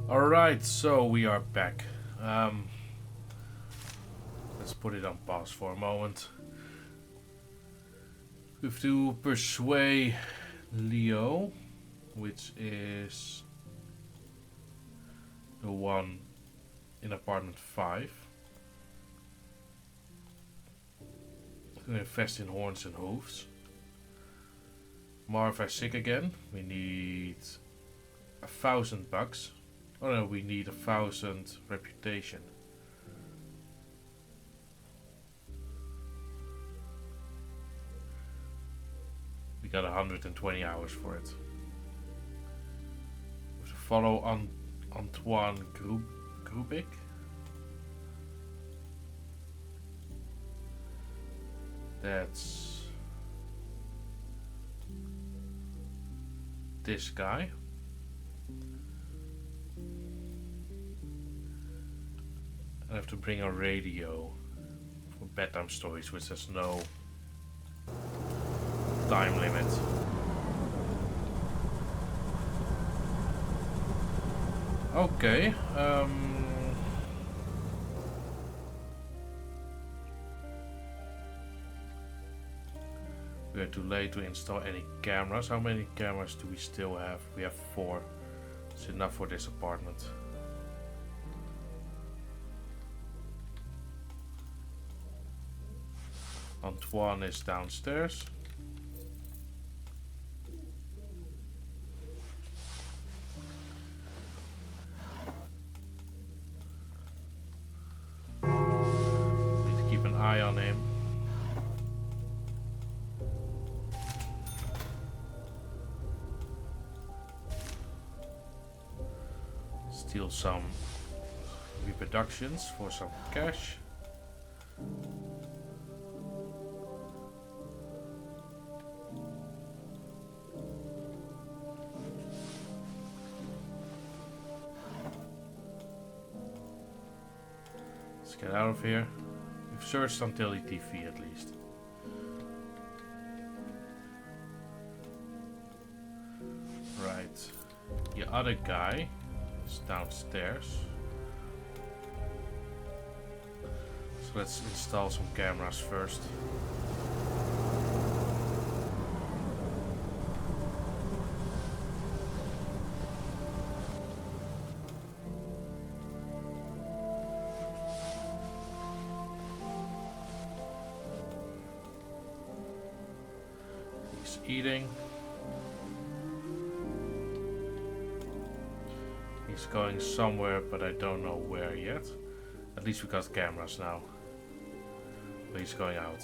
Alright, so we are back. Let's put it on pause for a moment. We have to persuade Leo, which is the one in apartment 5. We invest in horns and hooves. Marv is sick again. We need $1,000. Oh no, we need 1,000 reputation. We got 120 hours for it. We have to follow Antoine Grubik. That's this guy. I have to bring a radio for bedtime stories, which has no time limit. Okay. We are too late to install any cameras. How many cameras do we still have? We have 4. It's enough for this apartment. Antoine is downstairs. Need to keep an eye on him. Steal some reproductions for some cash. Let's get out of here. We've searched on Tilly TV at least. Right. The other guy is downstairs. So let's install some cameras first. He's eating. He's going somewhere, but I don't know where yet. At least we got cameras now. But he's going out.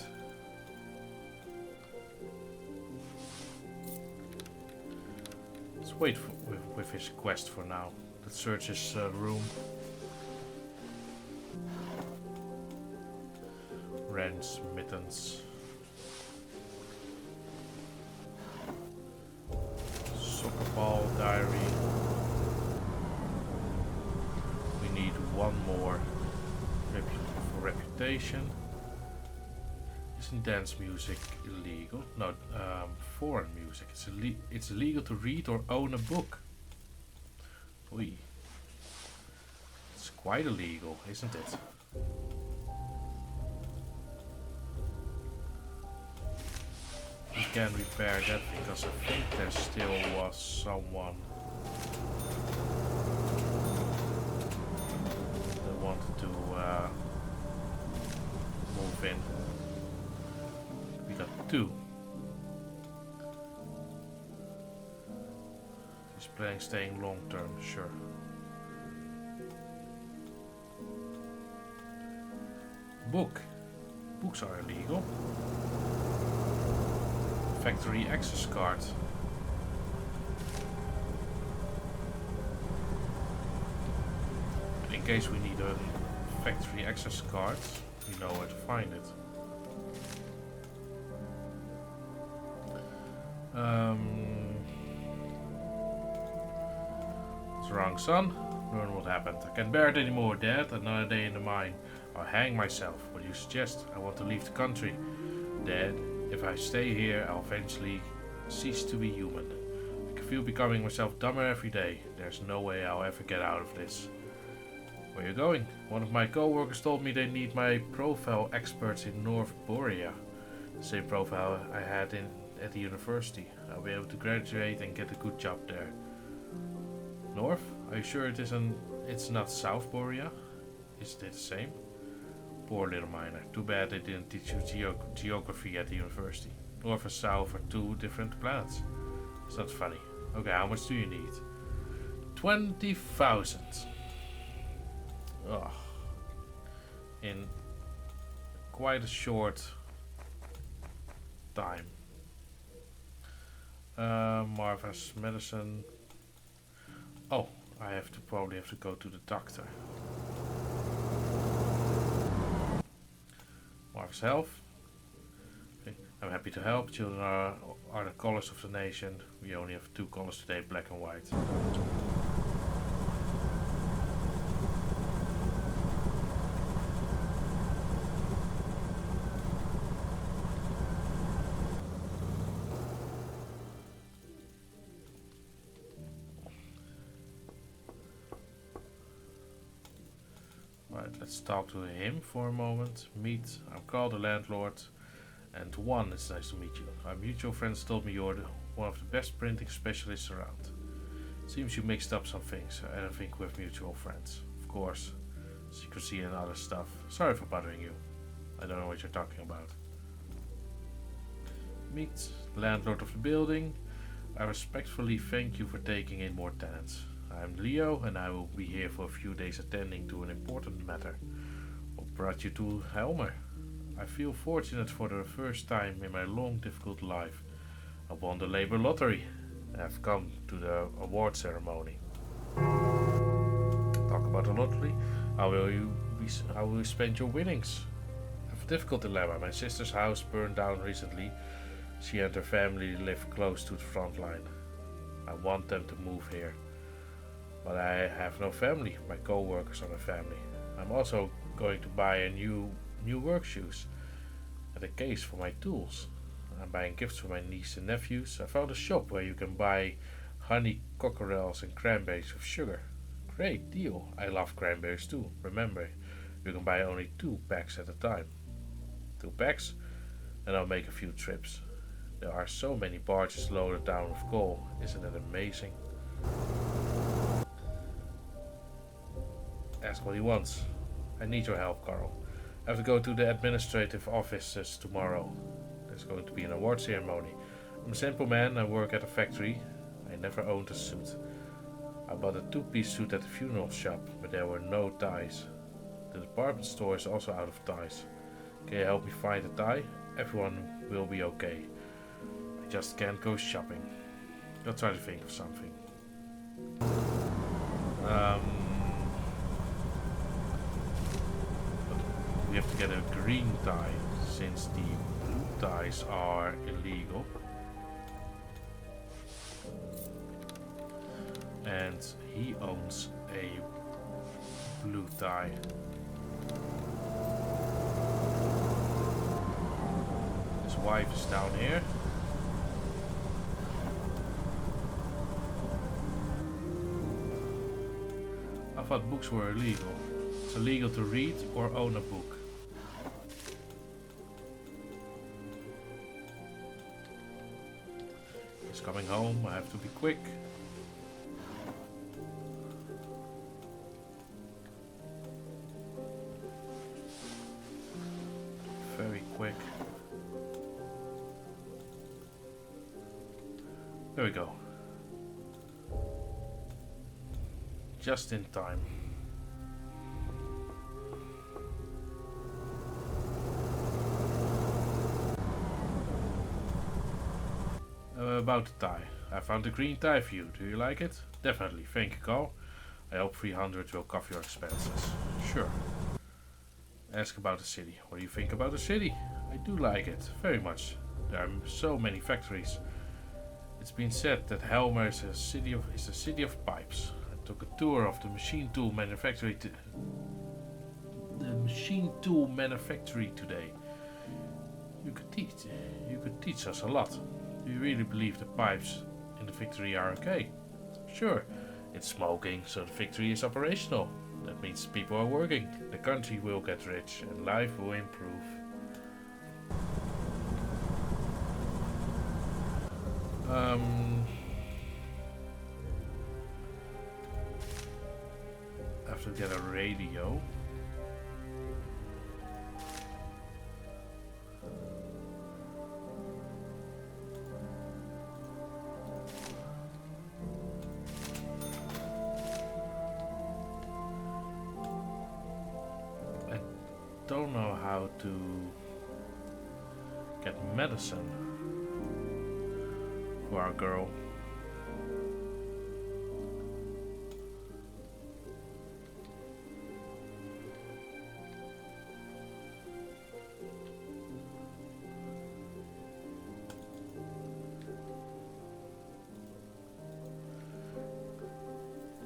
Let's wait with his quest for now. Let's search his room. Wrench, mittens. Soccer ball, diary. We need one more for reputation. Isn't dance music illegal? No, foreign music. It's illegal to read or own a book. Oy. It's quite illegal, isn't it? We can repair that because I think there still was someone that wanted to move in. We got 2. He's playing staying long term, sure. Book. Books are illegal. Factory access card. In case we need a factory access card, we know where to find it. What's wrong, son? Learn what happened. I can't bear it anymore, Dad. Another day in the mine. I'll hang myself. What do you suggest? I want to leave the country. Dad, if I stay here, I'll eventually cease to be human. I can feel becoming myself dumber every day. There's no way I'll ever get out of this. Where are you going? One of my co-workers told me they need my profile experts in North Borea. The same profile I had at the university. I'll be able to graduate and get a good job there. North? Are you sure it's not South Borea? Is it the same? Poor little miner. Too bad they didn't teach you geography at the university. North and South are two different planets. It's not funny. Okay, how much do you need? 20,000. Oh. In quite a short time. Marva's medicine. Oh, I probably have to go to the doctor. Marva's health. Okay. I'm happy to help. Children are the colors of the nation. We only have two colors today, black and white. Right, let's talk to him for a moment. Meet, I'm Carl, the landlord. And Juan, it's nice to meet you. Our mutual friends told me you're one of the best printing specialists around. Seems you mixed up some things. I don't think we're mutual friends. Of course, secrecy and other stuff. Sorry for bothering you. I don't know what you're talking about. Meet, landlord of the building. I respectfully thank you for taking in more tenants. I'm Leo and I will be here for a few days attending to an important matter. What brought you to Helmer? I feel fortunate for the first time in my long difficult life. I won the labor lottery and have come to the award ceremony. Talk about the lottery. How will you spend your winnings? I have a difficult dilemma. My sister's house burned down recently. She and her family live close to the front line. I want them to move here. But I have no family. My co-workers are my family. I'm also going to buy a new work shoes and a case for my tools. I'm buying gifts for my niece and nephews. I found a shop where you can buy honey cockerels and cranberries with sugar. Great deal. I love cranberries too. Remember, you can buy only 2 packs at a time. 2 packs and I'll make a few trips. There are so many barges loaded down with coal. Isn't it amazing? Ask what he wants. I need your help, Carl. I have to go to the administrative offices tomorrow. There's going to be an award ceremony. I'm a simple man. I work at a factory. I never owned a suit. I bought a 2-piece suit at the funeral shop, but there were no ties. The department store is also out of ties. Can you help me find a tie? Everyone will be okay. I just can't go shopping. I'll try to think of something. We have to get a green tie since the blue ties are illegal. And he owns a blue tie. His wife is down here. I thought books were illegal. It's illegal to read or own a book. He's coming home, I have to be quick. Very quick. There we go. Just in time. About the tie. I found a green tie for you. Do you like it? Definitely. Thank you, Carl. I hope 300 will cover your expenses. Sure. Ask about the city. What do you think about the city? I do like it. Very much. There are so many factories. It's been said that Helmer is a city of pipes. I took a tour of the machine tool manufactory today. You could teach us a lot. Do you really believe the pipes in and the Victory are okay. Sure, it's smoking, so the Victory is operational. That means people are working, the country will get rich, and life will improve. I have to get a radio. I don't know how to get medicine for our girl.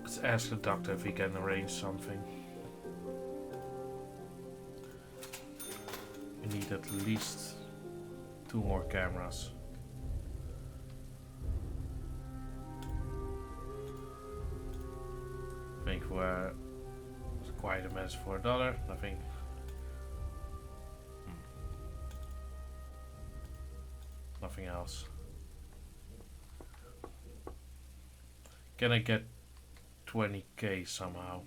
Let's ask the doctor if he can arrange something. We need at least 2 more cameras. I think we're quite a mess for $1. Nothing. Nothing else. Can I get 20k somehow?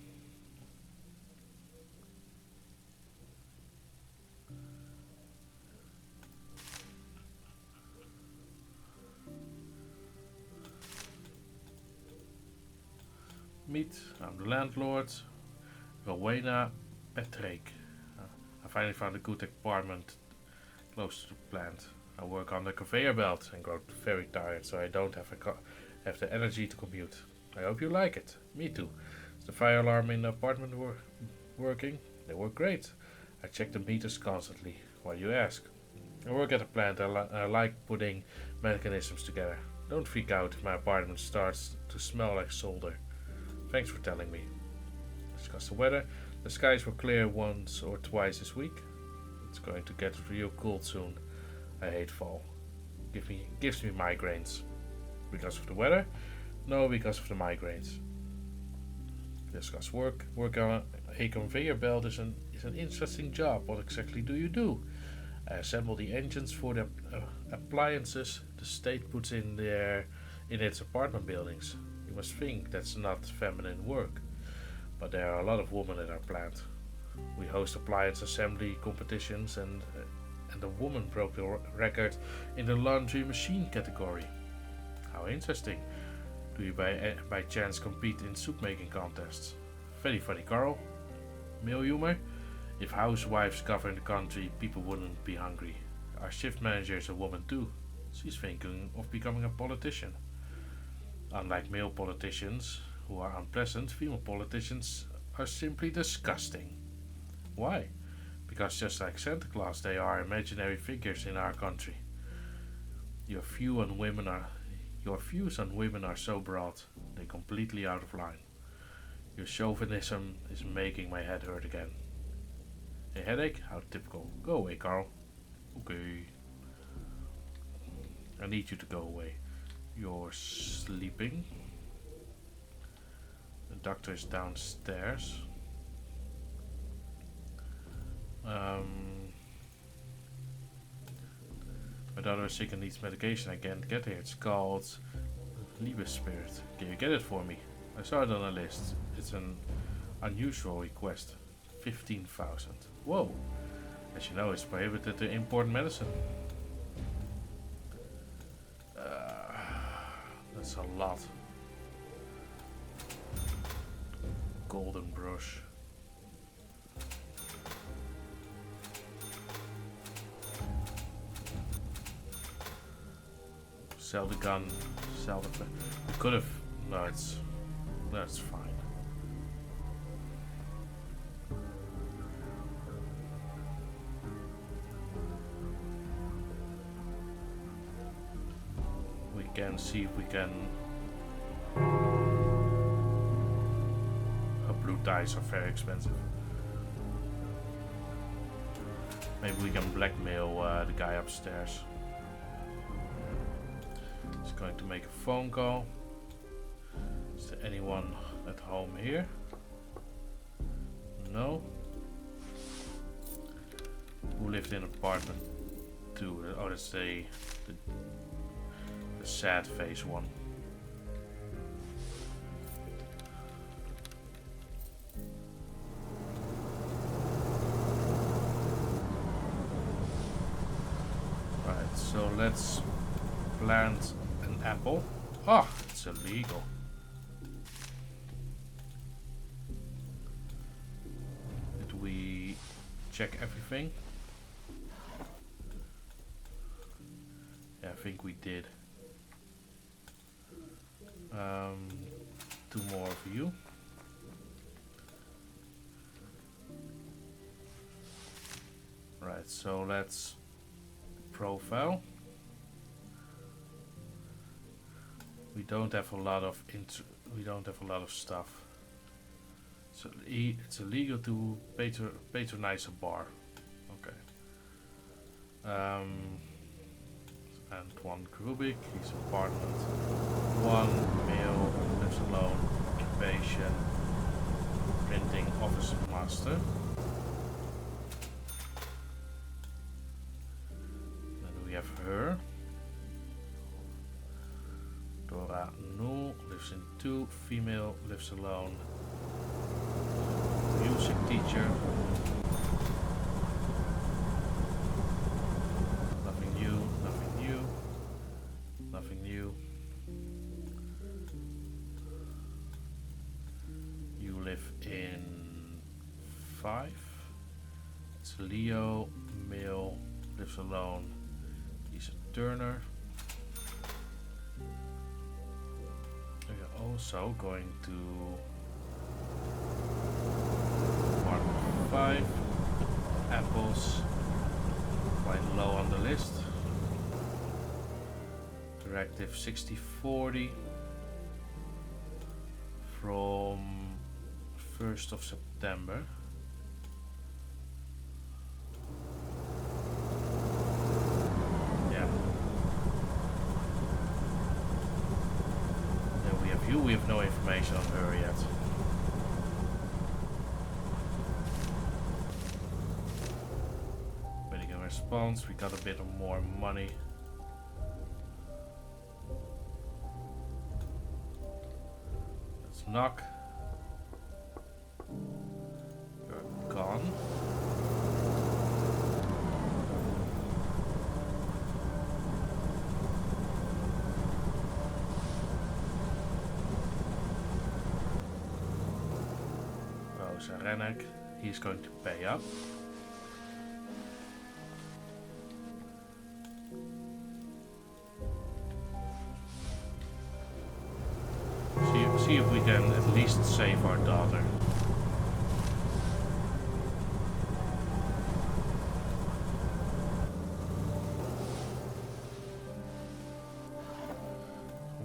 Meet, I'm the landlord, Rowena Patrick. I finally found a good apartment close to the plant. I work on the conveyor belt and got very tired, so I don't have the energy to commute. I hope you like it. Me too. Is the fire alarm in the apartment working? They work great. I check the meters constantly. Why do you ask? I work at a plant. I like putting mechanisms together. Don't freak out if my apartment starts to smell like solder. Thanks for telling me. Discuss the weather. The skies were clear once or twice this week. It's going to get real cold soon. I hate fall. Gives me migraines. Because of the weather? No, because of the migraines. Discuss work. Work on a conveyor belt is an interesting job. What exactly do you do? I assemble the engines for the appliances the state puts in its apartment buildings. You must think that's not feminine work. But there are a lot of women at our plant. We host appliance assembly competitions and a woman broke the record in the laundry machine category. How interesting. Do you by chance compete in soup making contests? Very funny, Carl. Male humor? If housewives govern the country, people wouldn't be hungry. Our shift manager is a woman too. She's thinking of becoming a politician. Unlike male politicians, who are unpleasant, female politicians are simply disgusting. Why? Because just like Santa Claus, they are imaginary figures in our country. Your views on women are so broad, they're completely out of line. Your chauvinism is making my head hurt again. A headache? How typical. Go away, Carl. Okay. I need you to go away. You're sleeping. The doctor is downstairs. My daughter is sick and needs medication. I can't get here. It's called Liebesspirit. Can you get it for me? I saw it on a list. It's an unusual request. 15,000. Whoa. As you know, it's prohibited to import medicine. That's a lot. Golden brush. Sell the gun. Sell the... We could have... No, that's fine. We can see if we can... Blue ties are very expensive. Maybe we can blackmail the guy upstairs. He's going to make a phone call. Is there anyone at home here? No. Who lived in apartment 2? Oh, that's the sad face one. Right, so let's plant an apple. Oh, it's illegal. Did we check everything? Yeah, I think we did. 2 more of you. Right, so let's profile. We don't have a lot of stuff. So it's illegal to patronize a bar. Okay. Antoine Krubik, his apartment 1, male, lives alone, occupation, printing office master. Then we have her. Dora Nul lives in 2, female, lives alone, music teacher. Nothing new, nothing new, nothing new. You live in 5. It's Leo, male, lives alone. He's a turner. We're also going to 1, 5 apples, quite low on the list. Directive 6040 from 1st of September. Yeah. Then we have you, we have no information on her yet. Waiting a response, we got a bit more money. Let's knock. You're gone. Zarenek, he's going to pay up. See if we can at least save our daughter.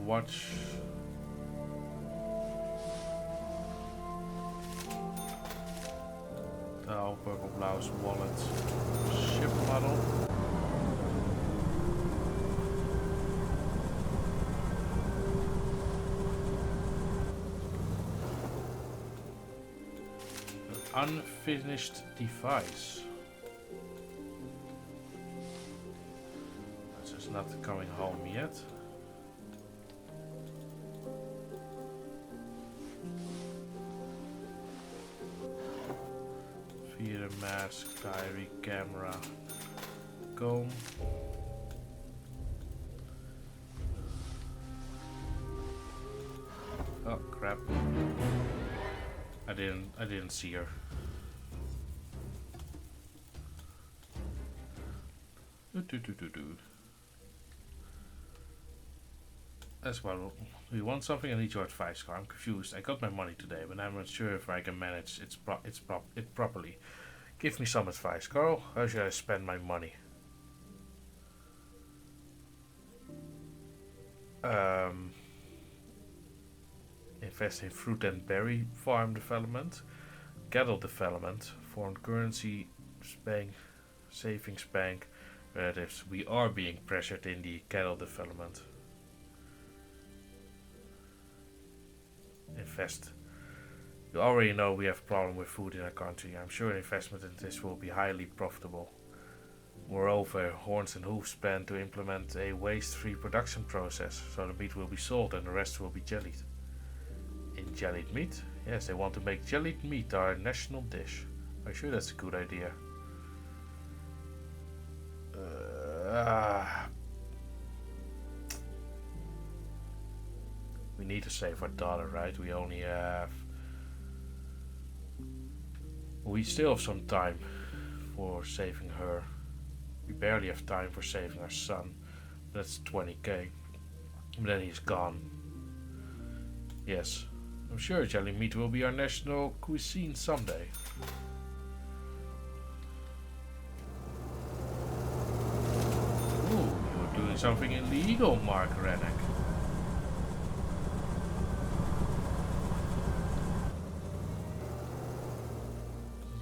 Watch. Purple blouse, wallet, ship model. An unfinished device. This is not coming home yet. Via mask, diary, camera, comb. Oh crap! I didn't see her. As well, we want something. I need your advice, Carl. I'm confused. I got my money today, but I'm not sure if I can manage it properly. Give me some advice, Carl. How should I spend my money? Invest in fruit and berry farm development, cattle development, foreign currency bank, savings bank. Relatives, we are being pressured in the cattle development. invest. You already know we have a problem with food in our country. I'm sure an investment in this will be highly profitable. Moreover, Horns and Hooves plan to implement a waste-free production process, so the meat will be sold and the rest will be jellied. In jellied meat? Yes, they want to make jellied meat our national dish. I'm sure that's a good idea. We need to save our daughter, right? We only have... We still have some time for saving her. We barely have time for saving our son. That's 20k. But then he's gone. Yes, I'm sure jelly meat will be our national cuisine someday. Ooh, you're doing something illegal, Mark Rennick.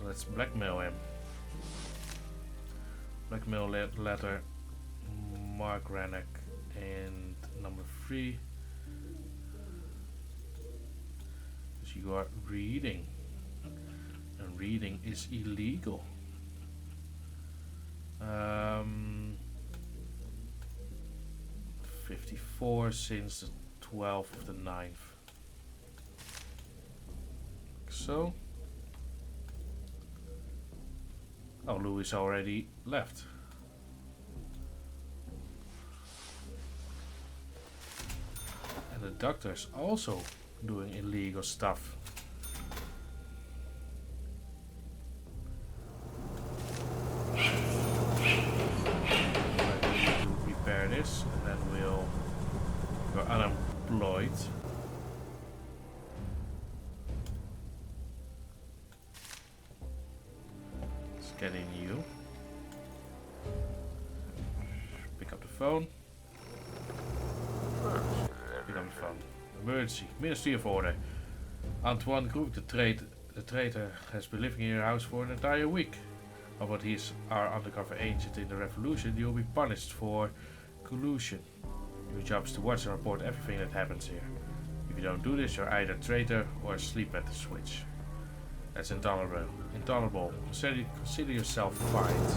Let's blackmail him. Blackmail letter Mark Rennick. And number 3. Because you are reading. And reading is illegal. 54 since the 12th of the 9th. So. Oh, Louis already left. And the doctor's also doing illegal stuff. I need to repair this and then we'll go unemployed. Getting you. Pick up the phone. Pick up the phone. Emergency. Ministry of Order. Antoine Groep, the traitor, has been living in your house for an entire week. But he's our undercover agent in the revolution. You'll be punished for collusion. Your job is to watch and report everything that happens here. If you don't do this, you're either a traitor or asleep at the switch. That's intolerable. Intolerable. Consider yourself fined.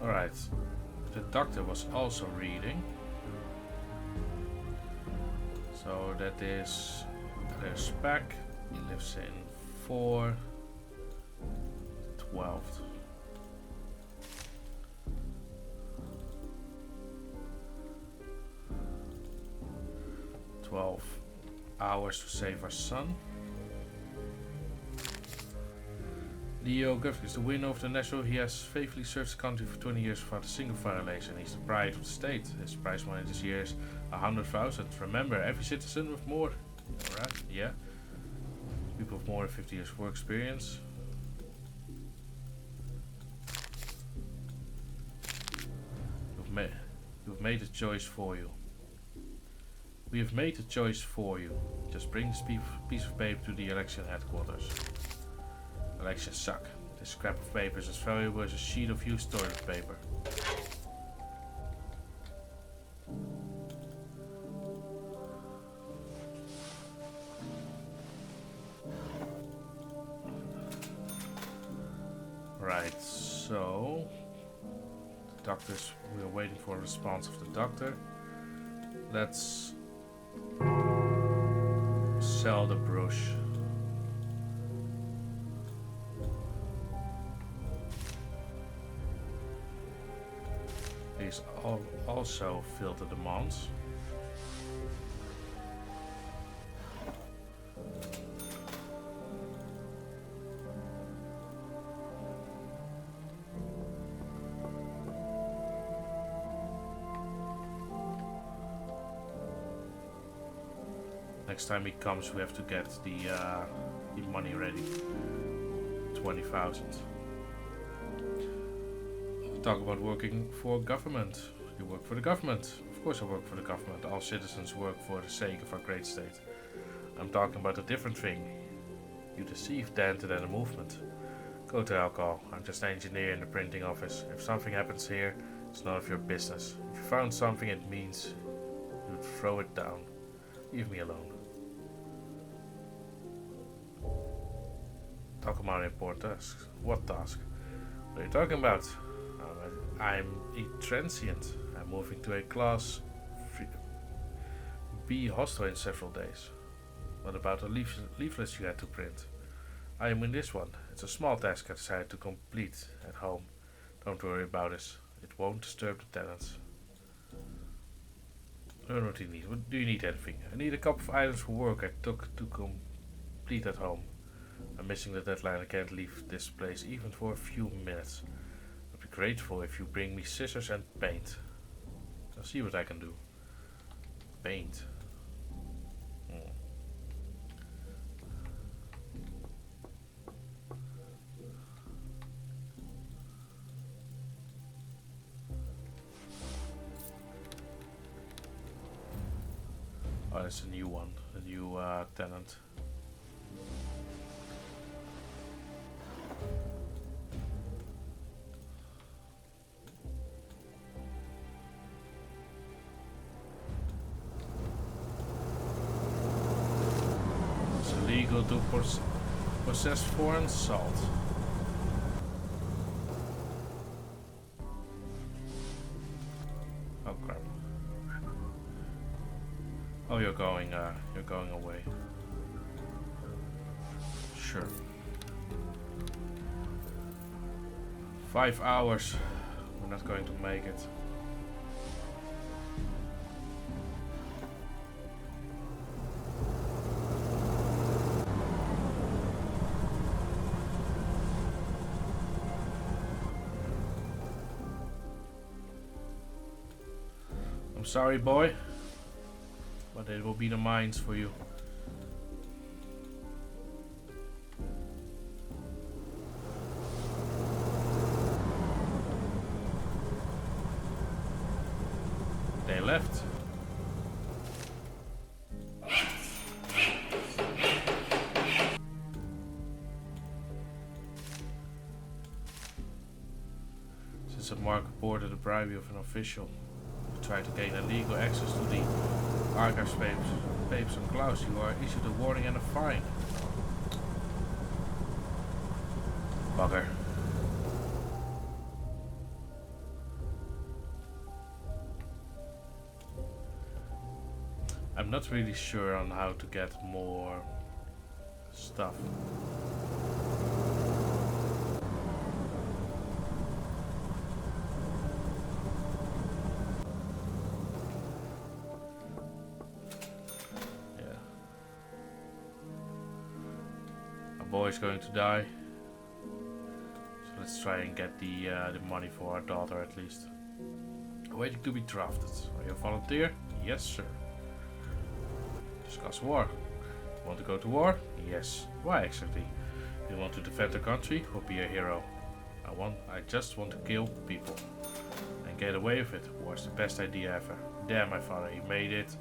Alright. The doctor was also reading. So that is... There's Speck. He lives in 4... 12th. 12 hours to save our son. Leo Guthrie is the winner of the national. He has faithfully served the country for 20 years without a single violation. He's the pride of the state. His prize money this year is 100,000. Remember, every citizen with more. Alright, yeah. People with more than 50 years work experience. You've made a choice for you. We have made a choice for you. Just bring this piece of paper to the election headquarters. Elections suck. This scrap of paper is as valuable as a sheet of used toilet paper. Right, so... The doctors, we're waiting for a response of the doctor. Let's... sell the brush. These also fill the demands. Next time he comes, we have to get the money ready. 20,000. Talk about working for government. You work for the government. Of course I work for the government. All citizens work for the sake of our great state. I'm talking about a different thing. You deceived Dante and the movement. Go to alcohol. I'm just an engineer in the printing office. If something happens here, it's none of your business. If you found something, it means you'd throw it down. Leave me alone. Talk about important tasks. What task? What are you talking about? I'm a transient. I'm moving to a class B hostel in several days. What about the leaflets you had to print? I am in this one. It's a small task I decided to complete at home. Don't worry about this. It won't disturb the tenants. Learn what you need. What do you need anything? I need a couple of items for work I took to complete at home. I'm missing the deadline. I can't leave this place even for a few minutes. I'd be grateful if you bring me scissors and paint. I'll see what I can do. Paint. Oh, that's a new one. A new tenant. It's illegal to possess foreign salt. Oh crap. Oh, you're going away. Sure. 5 hours. We're not going to make it. I'm sorry, boy. But it will be the mines for you. They left. Since a mark reported the bribery of an official to try to gain illegal access to the archives papers on Klaus, you are issued a warning and a fine. Bugger. I'm not really sure on how to get more stuff. Boy's going to die, so let's try and get the money for our daughter at least. Waiting to be drafted. Are you a volunteer? Yes, sir. Discuss war. Want to go to war? Yes. Why exactly? You want to defend the country or be a hero? I just want to kill people and get away with it. War's the best idea ever. Damn, my father, he made it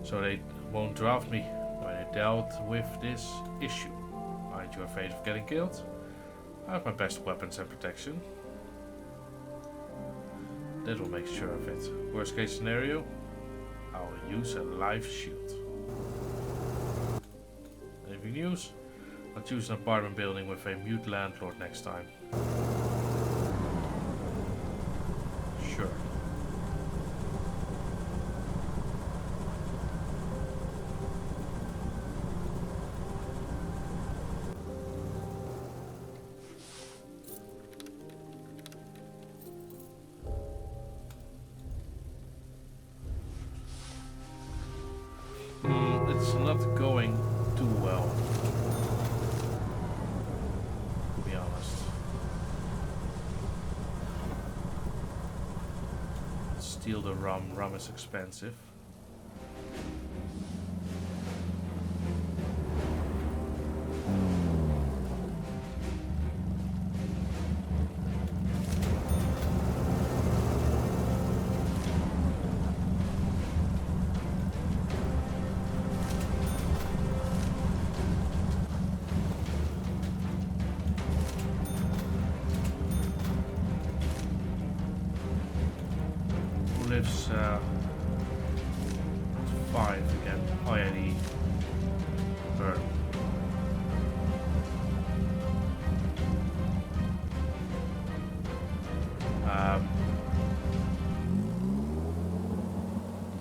so they won't draft me when they dealt with this issue. Aren't you afraid of getting killed? I have my best weapons and protection. That will make sure of it. Worst case scenario, I'll use a live shield. Anything news? I'll choose an apartment building with a mute landlord next time. Sure. It's not going too well, to be honest. Steal the rum. Rum is expensive. lives 5 again. Oh yeah, the burn.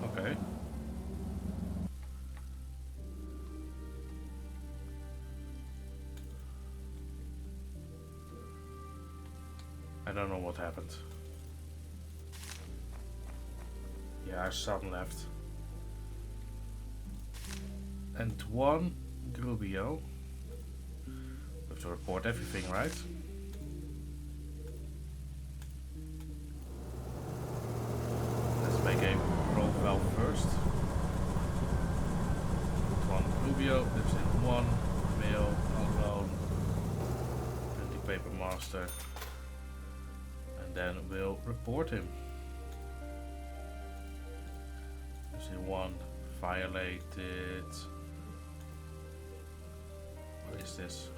Okay. I don't know what happened. Yeah, our son left. And one Grubio. We have to report everything, right? Let's make a profile first. One Rubio lives in 1, male, alone, printing paper master. And then we'll report him. Lives in 1, violated. What is this?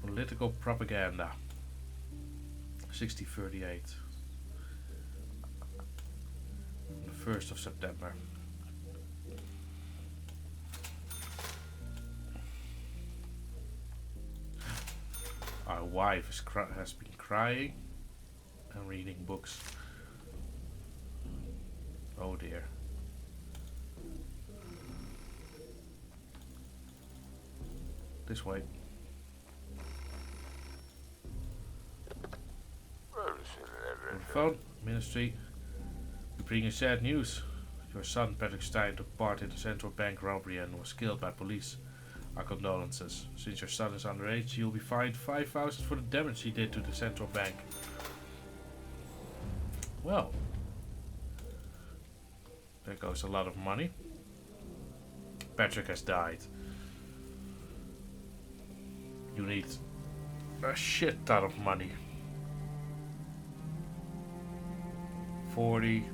Political propaganda. 6038. The 1st of September. Our wife has been crying and reading books. Oh dear. This way. On the phone, Ministry. We bring you sad news. Your son, Patrick Stein, took part in the central bank robbery and was killed by police. Our condolences. Since your son is underage, you'll be fined 5,000 for the damage he did to the central bank. Well, there goes a lot of money. Patrick has died. You need a shit ton of money. 40,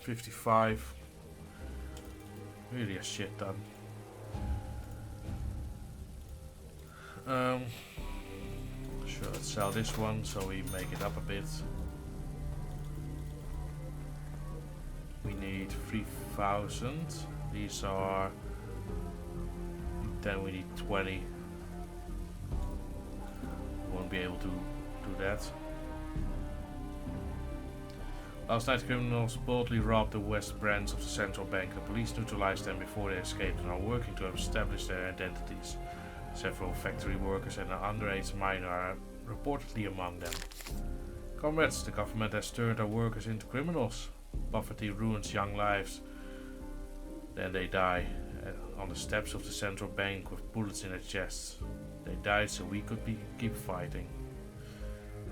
55. Really a shit ton. Sure, let's sell this one so we make it up a bit. We need 3,000. These are. Then we need 20. Won't be able to do that. Last night, criminals boldly robbed the west branch of the central bank. The police neutralized them before they escaped and are working to establish their identities. Several factory workers and an underage minor are reportedly among them. Comrades, the government has turned our workers into criminals. Poverty ruins young lives. Then they die on the steps of the central bank with bullets in their chests. They died so we could keep fighting.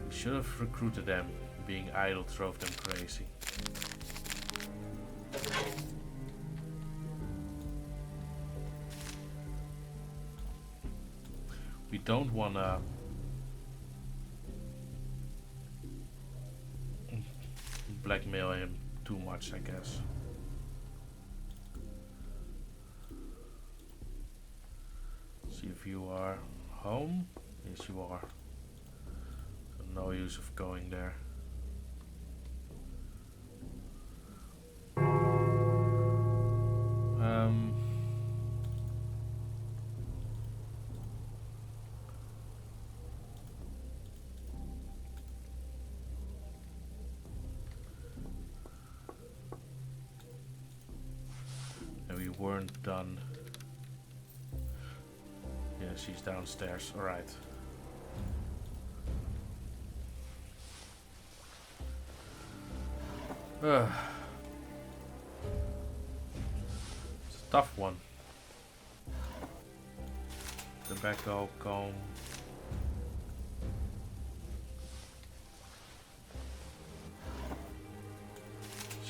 We should have recruited them. Being idle drove them crazy. We don't wanna blackmail him too much, I guess. See if you are home. Yes, you are. So no use of going there. We weren't done. Yeah, she's downstairs. Alright. It's a tough one. Tobacco, comb.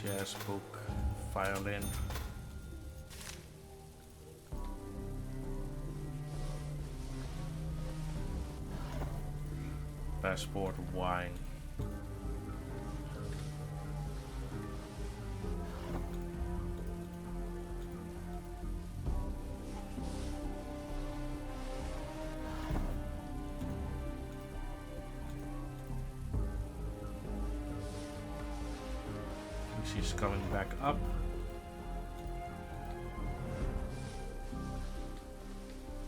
Jazz book, violin. Passport, wine. She's coming back up.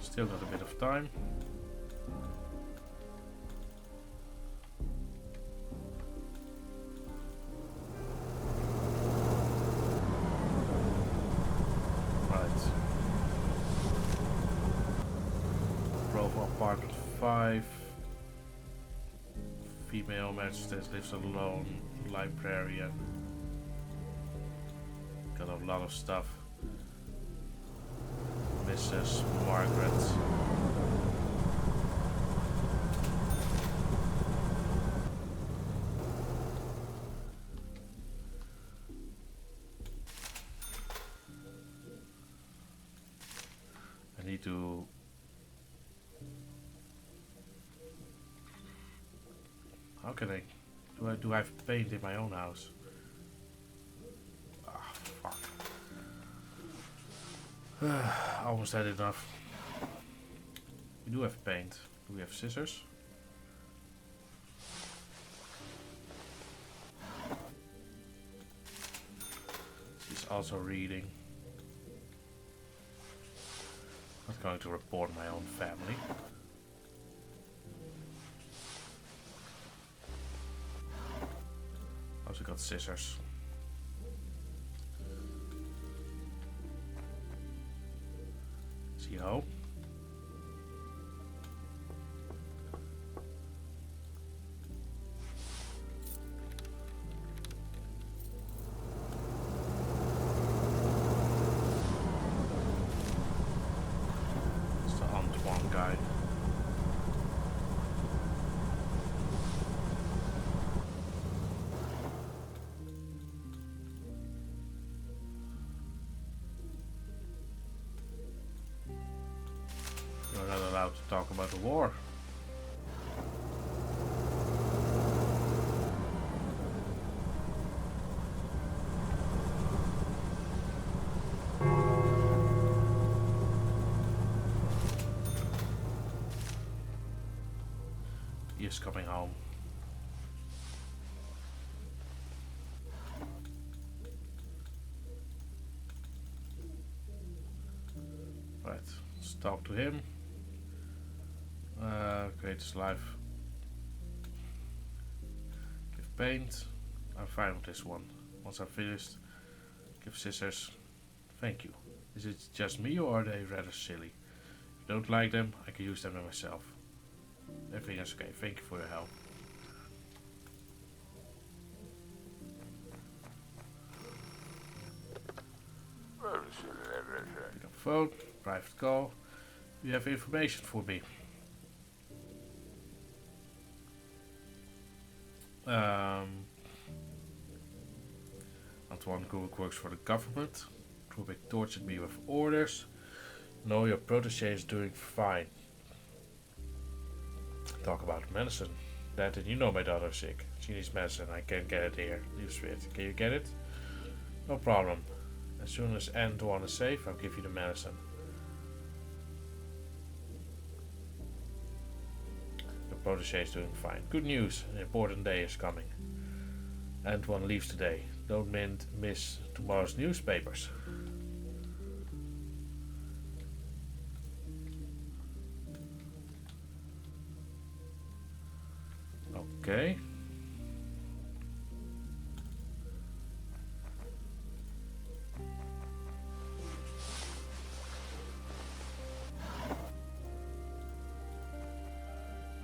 Still got a bit of time. Right. Bravo apartment 5. Female magistrate lives alone. Librarian. Got a lot of stuff. Mrs. Margaret. I need to... How can I... Do I have paint in my own house? Ah, fuck. Almost had enough. We do have paint. Do we have scissors? She's also reading. Not going to report my own family. Also got scissors. See how? It's the Antoine guy. You're not allowed to talk about the war. He is coming home. Right, let's talk to him. Create his life. Give paint. I'm fine with this one. Once I'm finished, give scissors. Thank you. Is it just me or are they rather silly? If you don't like them, I can use them myself. Everything is okay. Thank you for your help. Pick up phone. Private call. You have information for me. Antoine Cook works for the government. Rubik tortured me with orders. No, your protege is doing fine. Talk about medicine. Dad, did you know my daughter's sick? She needs medicine. I can't get it here. Use it. Can you get it? No problem. As soon as Antoine is safe, I'll give you the medicine. Your protege is doing fine. Good news. An important day is coming. Antoine leaves today. Don't miss tomorrow's newspapers. Okay.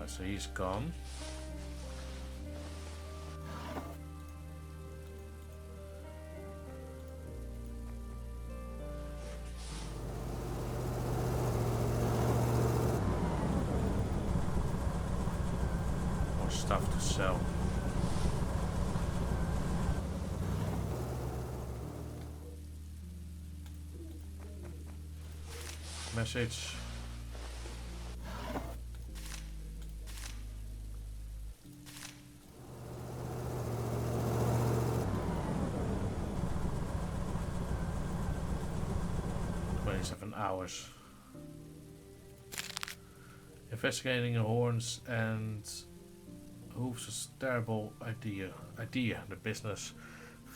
So he's gone. More stuff to sell. Message. Hours. Investigating the horns and hooves is a terrible idea. The business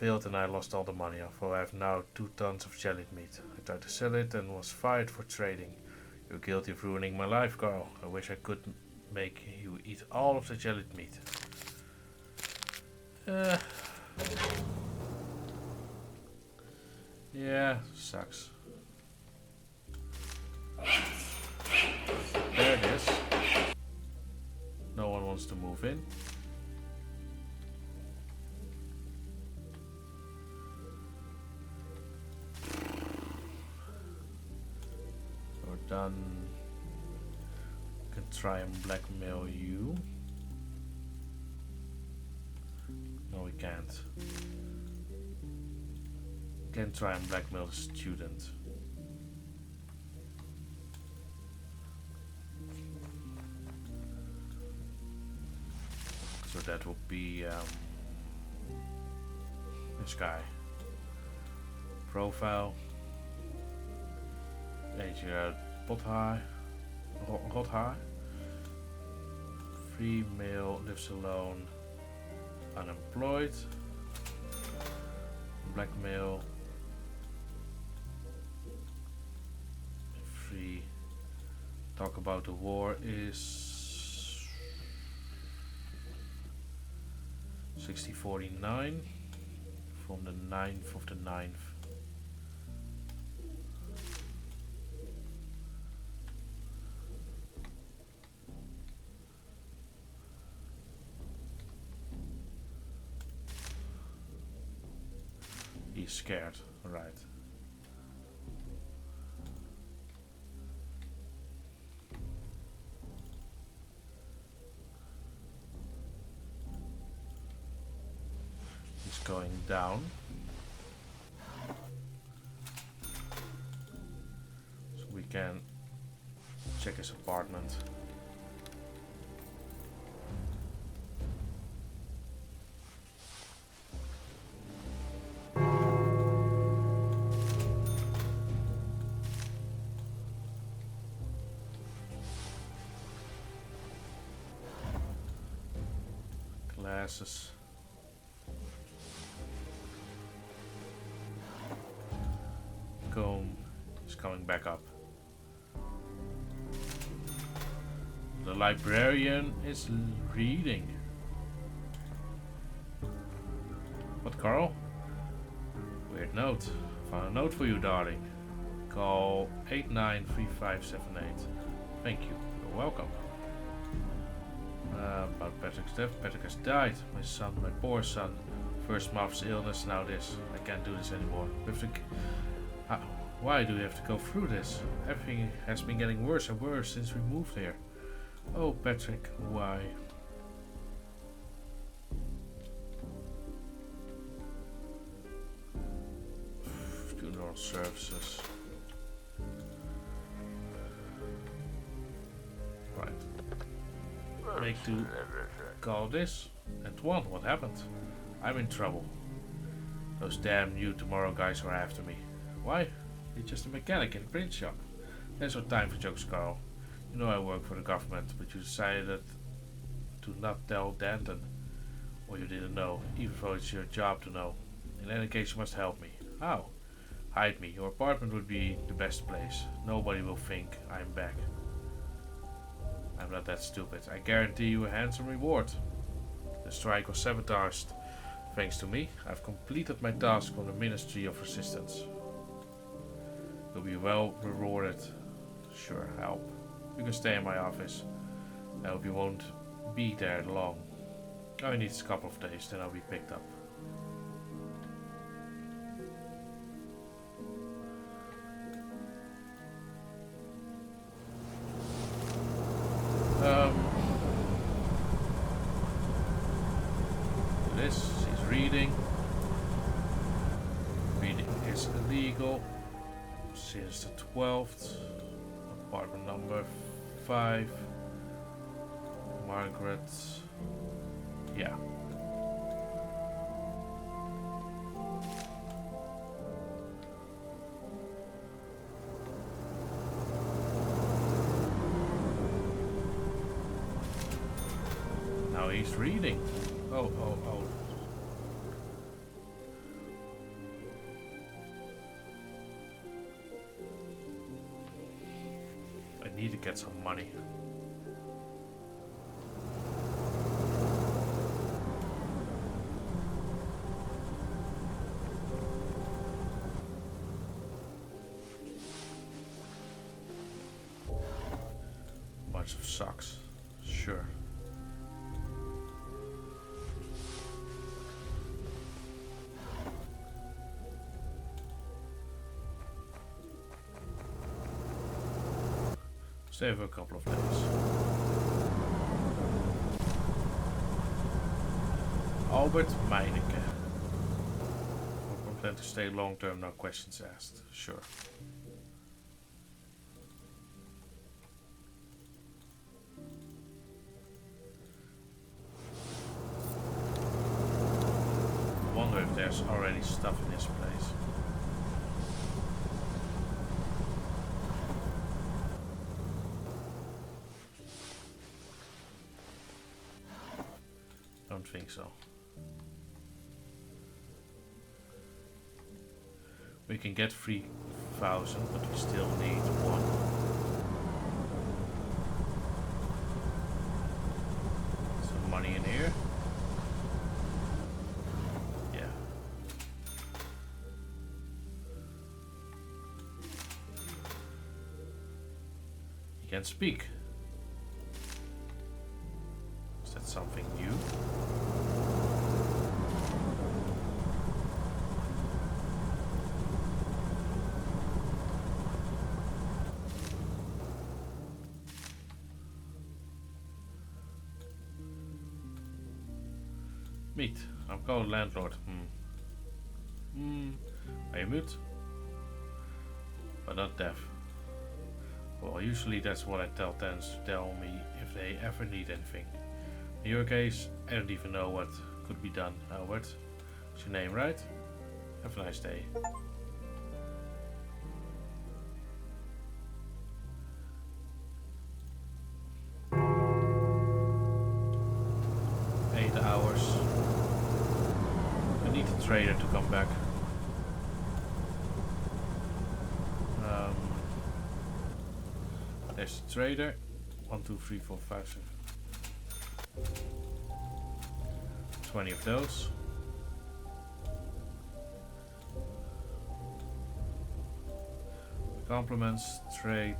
failed and I lost all the money, although I have now 2 tons of jellied meat. I tried to sell it and was fired for trading. You're guilty of ruining my life, Carl. I wish I could make you eat all of the jellied meat. Yeah, sucks. There it is. No one wants to move in. We're done. Can try and blackmail you. No, we can't. Can try and blackmail the student. So that will be this guy. Profile. Age Rothhaar. Female, lives alone, unemployed. Blackmail. Free. Talk about the war is 6049 from the 9th of the 9th. He's scared, right. He's going down. So we can check his apartment. Glasses. Comb is coming back up. The librarian is reading. What, Carl? Weird note. Found a note for you, darling. Call 893578. Thank you. You're welcome. About Patrick's death. Patrick has died. My son, my poor son. First mother's illness, now this. I can't do this anymore. We have to why do we have to go through this? Everything has been getting worse and worse since we moved here. Oh, Patrick, why? Funeral services. Right. Make to call this. Antoine, what happened? I'm in trouble. Those damn new Tomorrow guys are after me. Why? You're just a mechanic in a print shop. There's no time for jokes, Carl. You know I work for the government, but you decided to not tell Danton. Or you didn't know, even though it's your job to know. In any case, you must help me. How? Hide me. Your apartment would be the best place. Nobody will think I'm back. I'm not that stupid. I guarantee you a handsome reward. The strike was sabotaged. Thanks to me, I've completed my task from the Ministry of Resistance. You'll be well rewarded. Sure, help. You can stay in my office. I hope you won't be there long. All I need is a couple of days, then I'll be picked up. This is reading. Reading is illegal since the 12th. Apartment number 5. Margaret. Yeah. Now he's reading. Oh. I need to get some money. Bunch of socks. Sure. Stay for a couple of days. Albert Meineke. I plan to stay long term, no questions asked. Sure. I wonder if there's already stuff in this place. Don't think so. We can get 3,000, but we still need one. Some money in here. Yeah. You can speak. Is that something new? Meet. I'm called landlord. Are you mute? But not deaf. Well, usually that's what I tell tenants to tell me if they ever need anything. In your case, I don't even know what could be done, Albert. It's your name, right? Have a nice day. Trader to come back. There's the trader. 1, 2, 3, 4, 5, 6. 20 of those. Compliments, trade.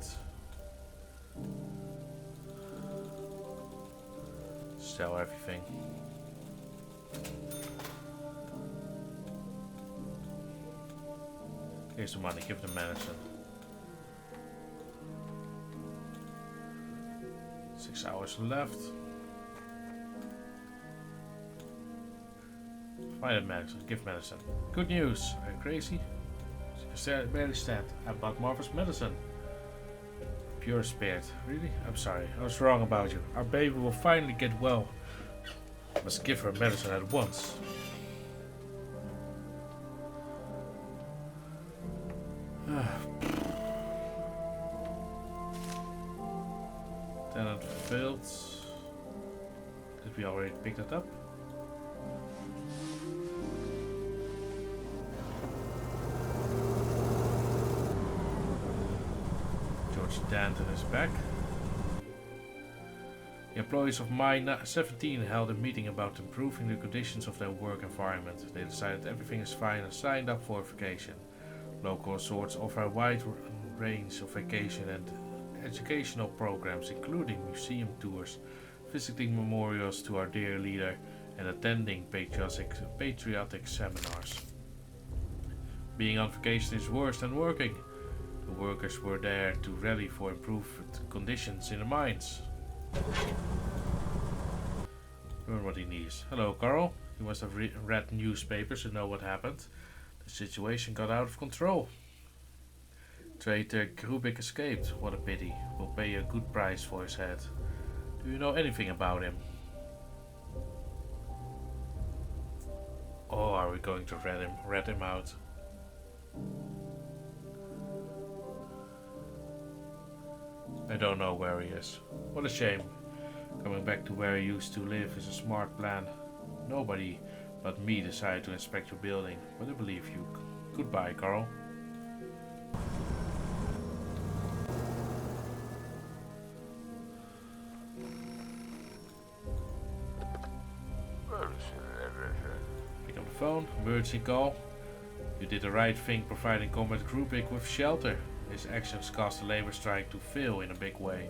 Sell everything. Here's the money, give them medicine. 6 hours left. Find medicine, give medicine. Good news, are you crazy? Barely stand. I bought Marvel's medicine. Pure spirit. Really? I'm sorry, I was wrong about you. Our baby will finally get well. Must give her medicine at once. Tenant failed. Did we already pick that up? George Danton is back. The employees of Mine 17 held a meeting about improving the conditions of their work environment. They decided everything is fine and signed up for a vacation. Local resorts offer a wide range of vacation and educational programs, including museum tours, visiting memorials to our dear leader, and attending patriotic seminars. Being on vacation is worse than working. The workers were there to rally for improved conditions in the mines. Learn what he needs. Hello, Carl. You must have read newspapers to know what happened. The situation got out of control. Traitor Grubik escaped. What a pity. We'll pay a good price for his head. Do you know anything about him? Or are we going to rat him out? I don't know where he is. What a shame. Coming back to where he used to live is a smart plan. Nobody but me decided to inspect your building, but I believe you. Goodbye, Carl. phone. Emergency call. You did the right thing providing Combat Grubik with shelter. His actions caused the labor strike to fail in a big way.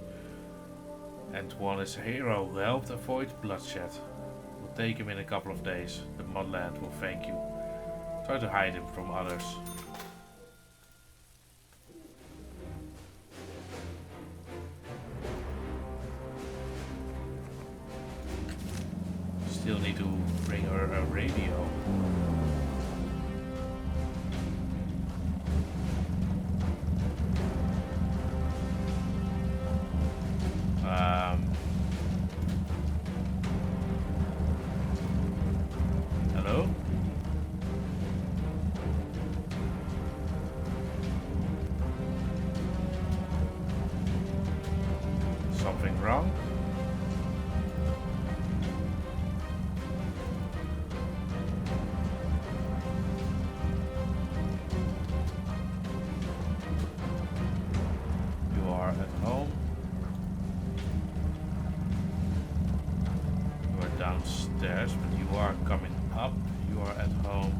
Antoine is a hero who helped avoid bloodshed. We'll take him in a couple of days. The Mudland will thank you. Try to hide him from others. Still need to bring her a radio. Hello? Something wrong? You are at home. You are downstairs, but you are coming up. You are at home.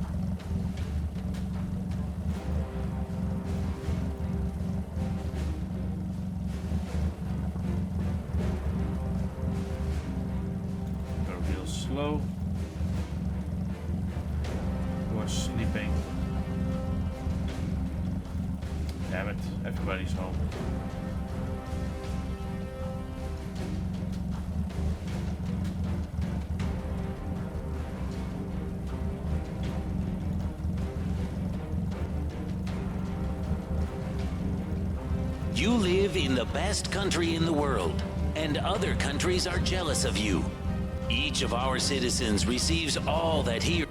You're real slow. You are sleeping. Damn it, everybody's home. You live in the best country in the world, and other countries are jealous of you. Each of our citizens receives all that he...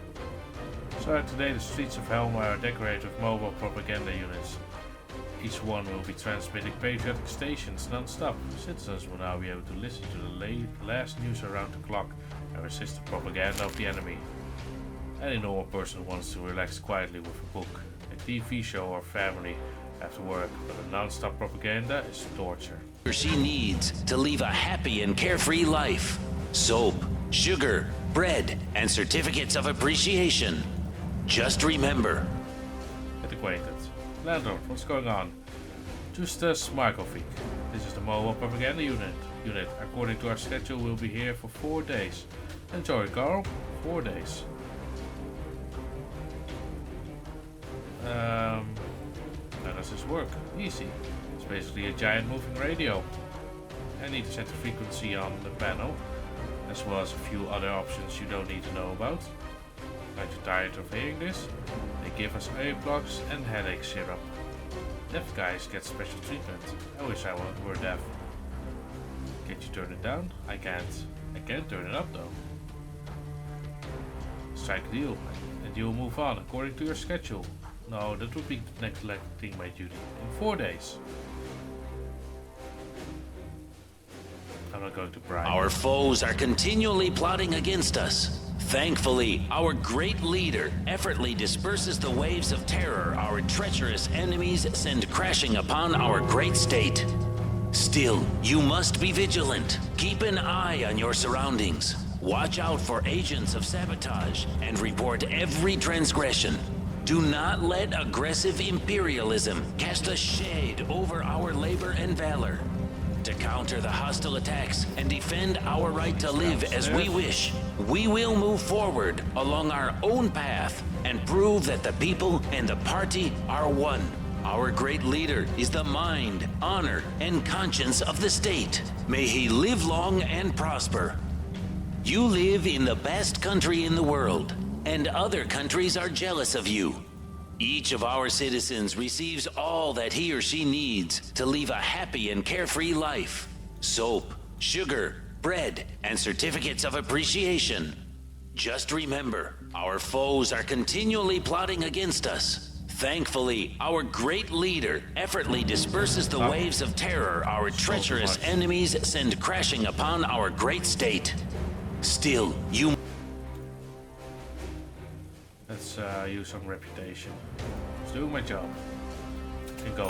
So today the streets of Helma are decorated with mobile propaganda units. Each one will be transmitting patriotic stations non-stop. Citizens will now be able to listen to the last news around the clock and resist the propaganda of the enemy. Any normal person wants to relax quietly with a book, a TV show or family after work, but a non-stop propaganda is torture. she needs to live a happy and carefree life. Soap, sugar, bread, and certificates of appreciation. Just remember. Get acquainted. Landlord, what's going on? Justus Markovic. This is the mobile propaganda unit. According to our schedule, we'll be here for 4 days. Enjoy, Carl. 4 days. How does this work? Easy. It's basically a giant moving radio. I need to set the frequency on the panel, as well as a few other options you don't need to know about. Aren't you tired of hearing this? They give us earplugs and headache syrup. Deaf guys get special treatment. I wish I were deaf. Can't you turn it down? I can't. I can turn it up though. Strike a deal, and you'll move on according to your schedule. No, that would be neglecting my duty. In 4 days. I'm not going to bribe. Our foes are continually plotting against us. Thankfully, our great leader effortlessly disperses the waves of terror our treacherous enemies send crashing upon our great state. Still, you must be vigilant. Keep an eye on your surroundings. Watch out for agents of sabotage and report every transgression. Do not let aggressive imperialism cast a shade over our labor and valor. To counter the hostile attacks and defend our right to live as we wish, we will move forward along our own path and prove that the people and the party are one. Our great leader is the mind, honor, and conscience of the state. May he live long and prosper. You live in the best country in the world, and other countries are jealous of you. Each of our citizens receives all that he or she needs to live a happy and carefree life. Soap, sugar, bread, and certificates of appreciation. Just remember, our foes are continually plotting against us. Thankfully, our great leader effortlessly disperses the waves of terror our treacherous enemies send crashing upon our great state. Still, you... Let's use some reputation. It's doing my job.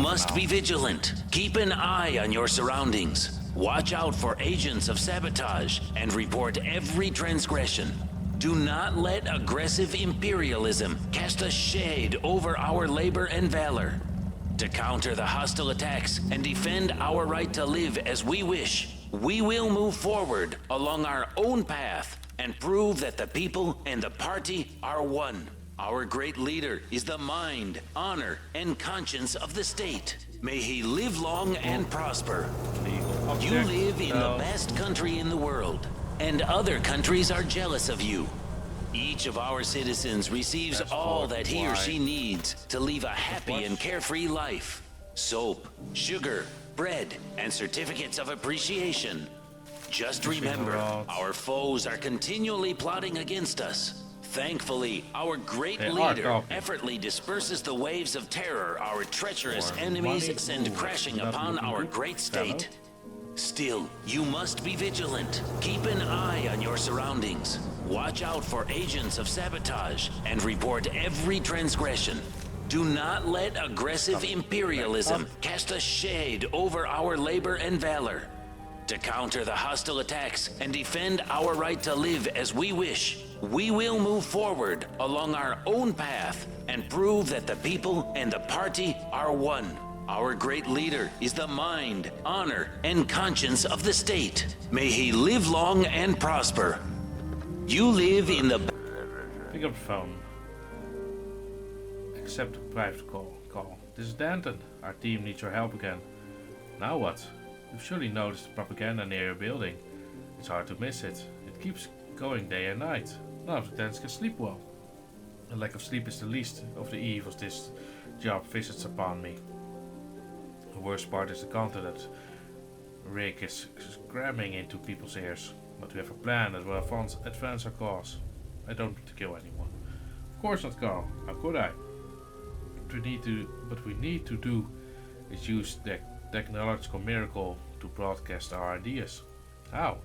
Must be vigilant. Keep an eye on your surroundings. Watch out for agents of sabotage and report every transgression. Do not let aggressive imperialism cast a shade over our labor and valor. To counter the hostile attacks and defend our right to live as we wish, we will move forward along our own path and prove that the people and the party are one. Our great leader is the mind, honor, and conscience of the state. May he live long and prosper. You live in the best country in the world, and other countries are jealous of you. Each of our citizens receives all that he or she needs to live a happy and carefree life. Soap, sugar, bread, and certificates of appreciation. Just remember, our foes are continually plotting against us. Thankfully, our great leader effortlessly disperses the waves of terror our treacherous enemies send crashing upon our great state. Still, you must be vigilant. Keep an eye on your surroundings. Watch out for agents of sabotage and report every transgression. Do not let aggressive imperialism cast a shade over our labor and valor. To counter the hostile attacks and defend our right to live as we wish, we will move forward along our own path and prove that the people and the party are one. Our great leader is the mind, honor, and conscience of the state. May he live long and prosper. You live in the... Pick up the phone. Accept a private call. This is Danton. Our team needs your help again. Now what? You've surely noticed the propaganda near your building. It's hard to miss it. It keeps going day and night. None of the tenants can sleep well. A lack of sleep is the least of the evils this job visits upon me. The worst part is the content that Rick is cramming into people's ears. But we have a plan that will advance our cause. I don't need to kill anyone. Of course not, Carl. How could I? What we need to do is use the technological miracle to broadcast our ideas. How?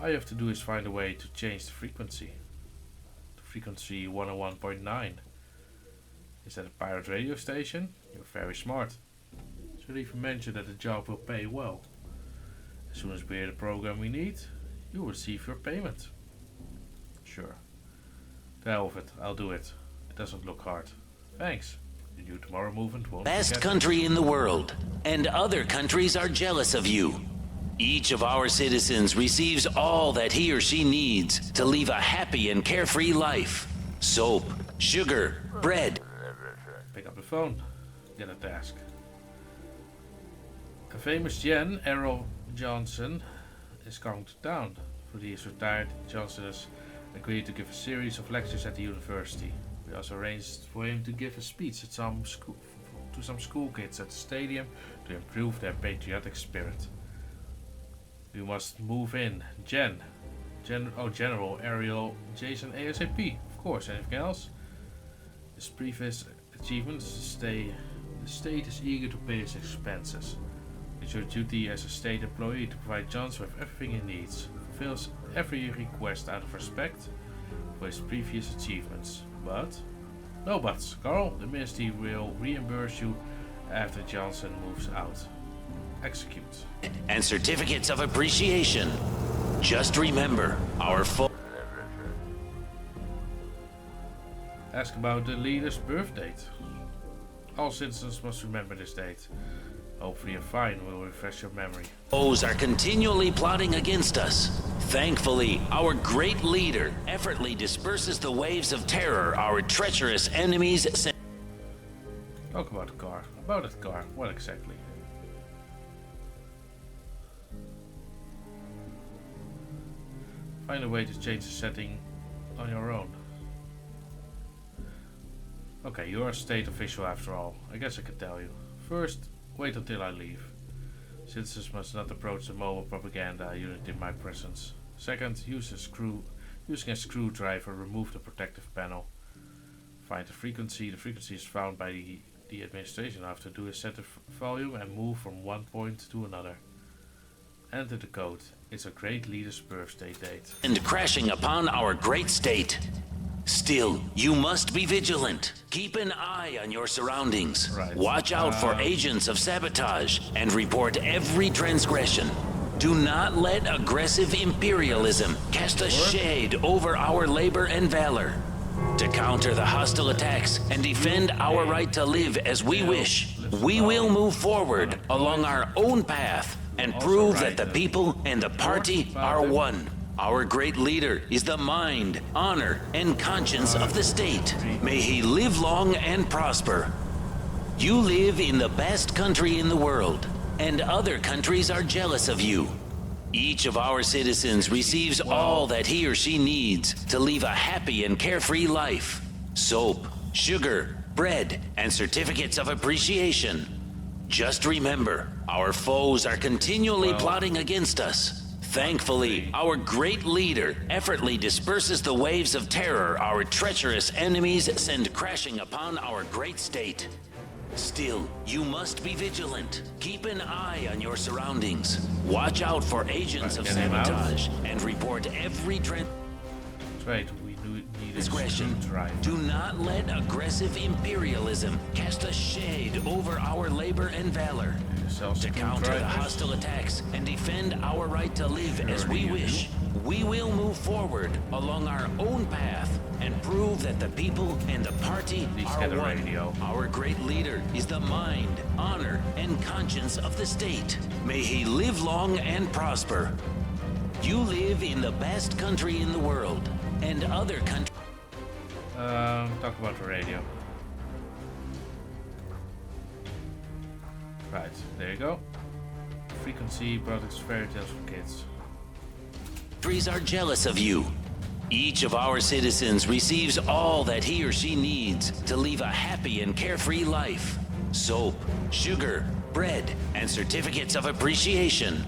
All you have to do is find a way to change the frequency. To frequency 101.9. Is that a pirate radio station? You're very smart. Should even mention that the job will pay well. As soon as we hear the program we need, you'll receive your payment. Sure. To hell with it, I'll do it. It doesn't look hard. Thanks. The new Tomorrow Movement won't best country in the world, and other countries are jealous of you. Each of our citizens receives all that he or she needs to live a happy and carefree life. Soap, sugar, bread. Pick up the phone. Get a task. A famous Jen, Errol Johnson, is coming to town. For these retired, Johnson has agreed to give a series of lectures at the university. We also arranged for him to give a speech at some school kids at the stadium to improve their patriotic spirit. We must move in. General Ariel Jason ASAP. Of course, anything else? His previous achievements, the state is eager to pay his expenses. It's your duty as a state employee to provide Johnson with everything he needs. Fulfills every request out of respect for his previous achievements. No buts, Carl. The ministry will reimburse you after Johnson moves out. Execute. And certificates of appreciation. Just remember, our Ask about the leader's birth date. All citizens must remember this date. Hopefully a fine will refresh your memory. foes are continually plotting against us. Thankfully, our great leader effortlessly disperses the waves of terror our treacherous enemies send. Talk about the car. About that car. What exactly? Find a way to change the setting on your own. Okay, you're a state official after all. I guess I can tell you. First, wait until I leave. Citizens must not approach the mobile propaganda unit in my presence. Second, using a screwdriver, remove the protective panel. Find the frequency. The frequency is found by the administration. After do is set the volume and move from one point to another. Enter the code. It's a great leader's birthday date. And crashing upon our great state. Still, you must be vigilant. Keep an eye on your surroundings. Right. Watch out for agents of sabotage and report every transgression. Do not let aggressive imperialism cast a shade over our labor and valor. To counter the hostile attacks and defend our right to live as we wish, we will move forward along our own path and prove that the people and the party are one. Our great leader is the mind, honor, and conscience of the state. May he live long and prosper. You live in the best country in the world, and other countries are jealous of you. Each of our citizens receives all that he or she needs to live a happy and carefree life. Soap, sugar, bread, and certificates of appreciation. Just remember, our foes are continually plotting against us. Thankfully, our great leader effortlessly disperses the waves of terror our treacherous enemies send crashing upon our great state. Still, you must be vigilant. Keep an eye on your surroundings. Watch out for agents of sabotage and report every Right, we need a transgression. screwdriver. Do not let aggressive imperialism cast a shade over our labor and valor. Sell To counter the screwdrivers. hostile attacks and defend our right to live as we wish, we will move forward along our own path and prove that the people and the party Please are get a one. radio. Our great leader is the mind, honor, and conscience of the state. May he live long and prosper. You live in the best country in the world, and other countries. Talk about the radio. Right, there you go. Frequency products, fairy tales for kids. Countries are jealous of you. Each of our citizens receives all that he or she needs to live a happy and carefree life. Soap, sugar, bread, and certificates of appreciation.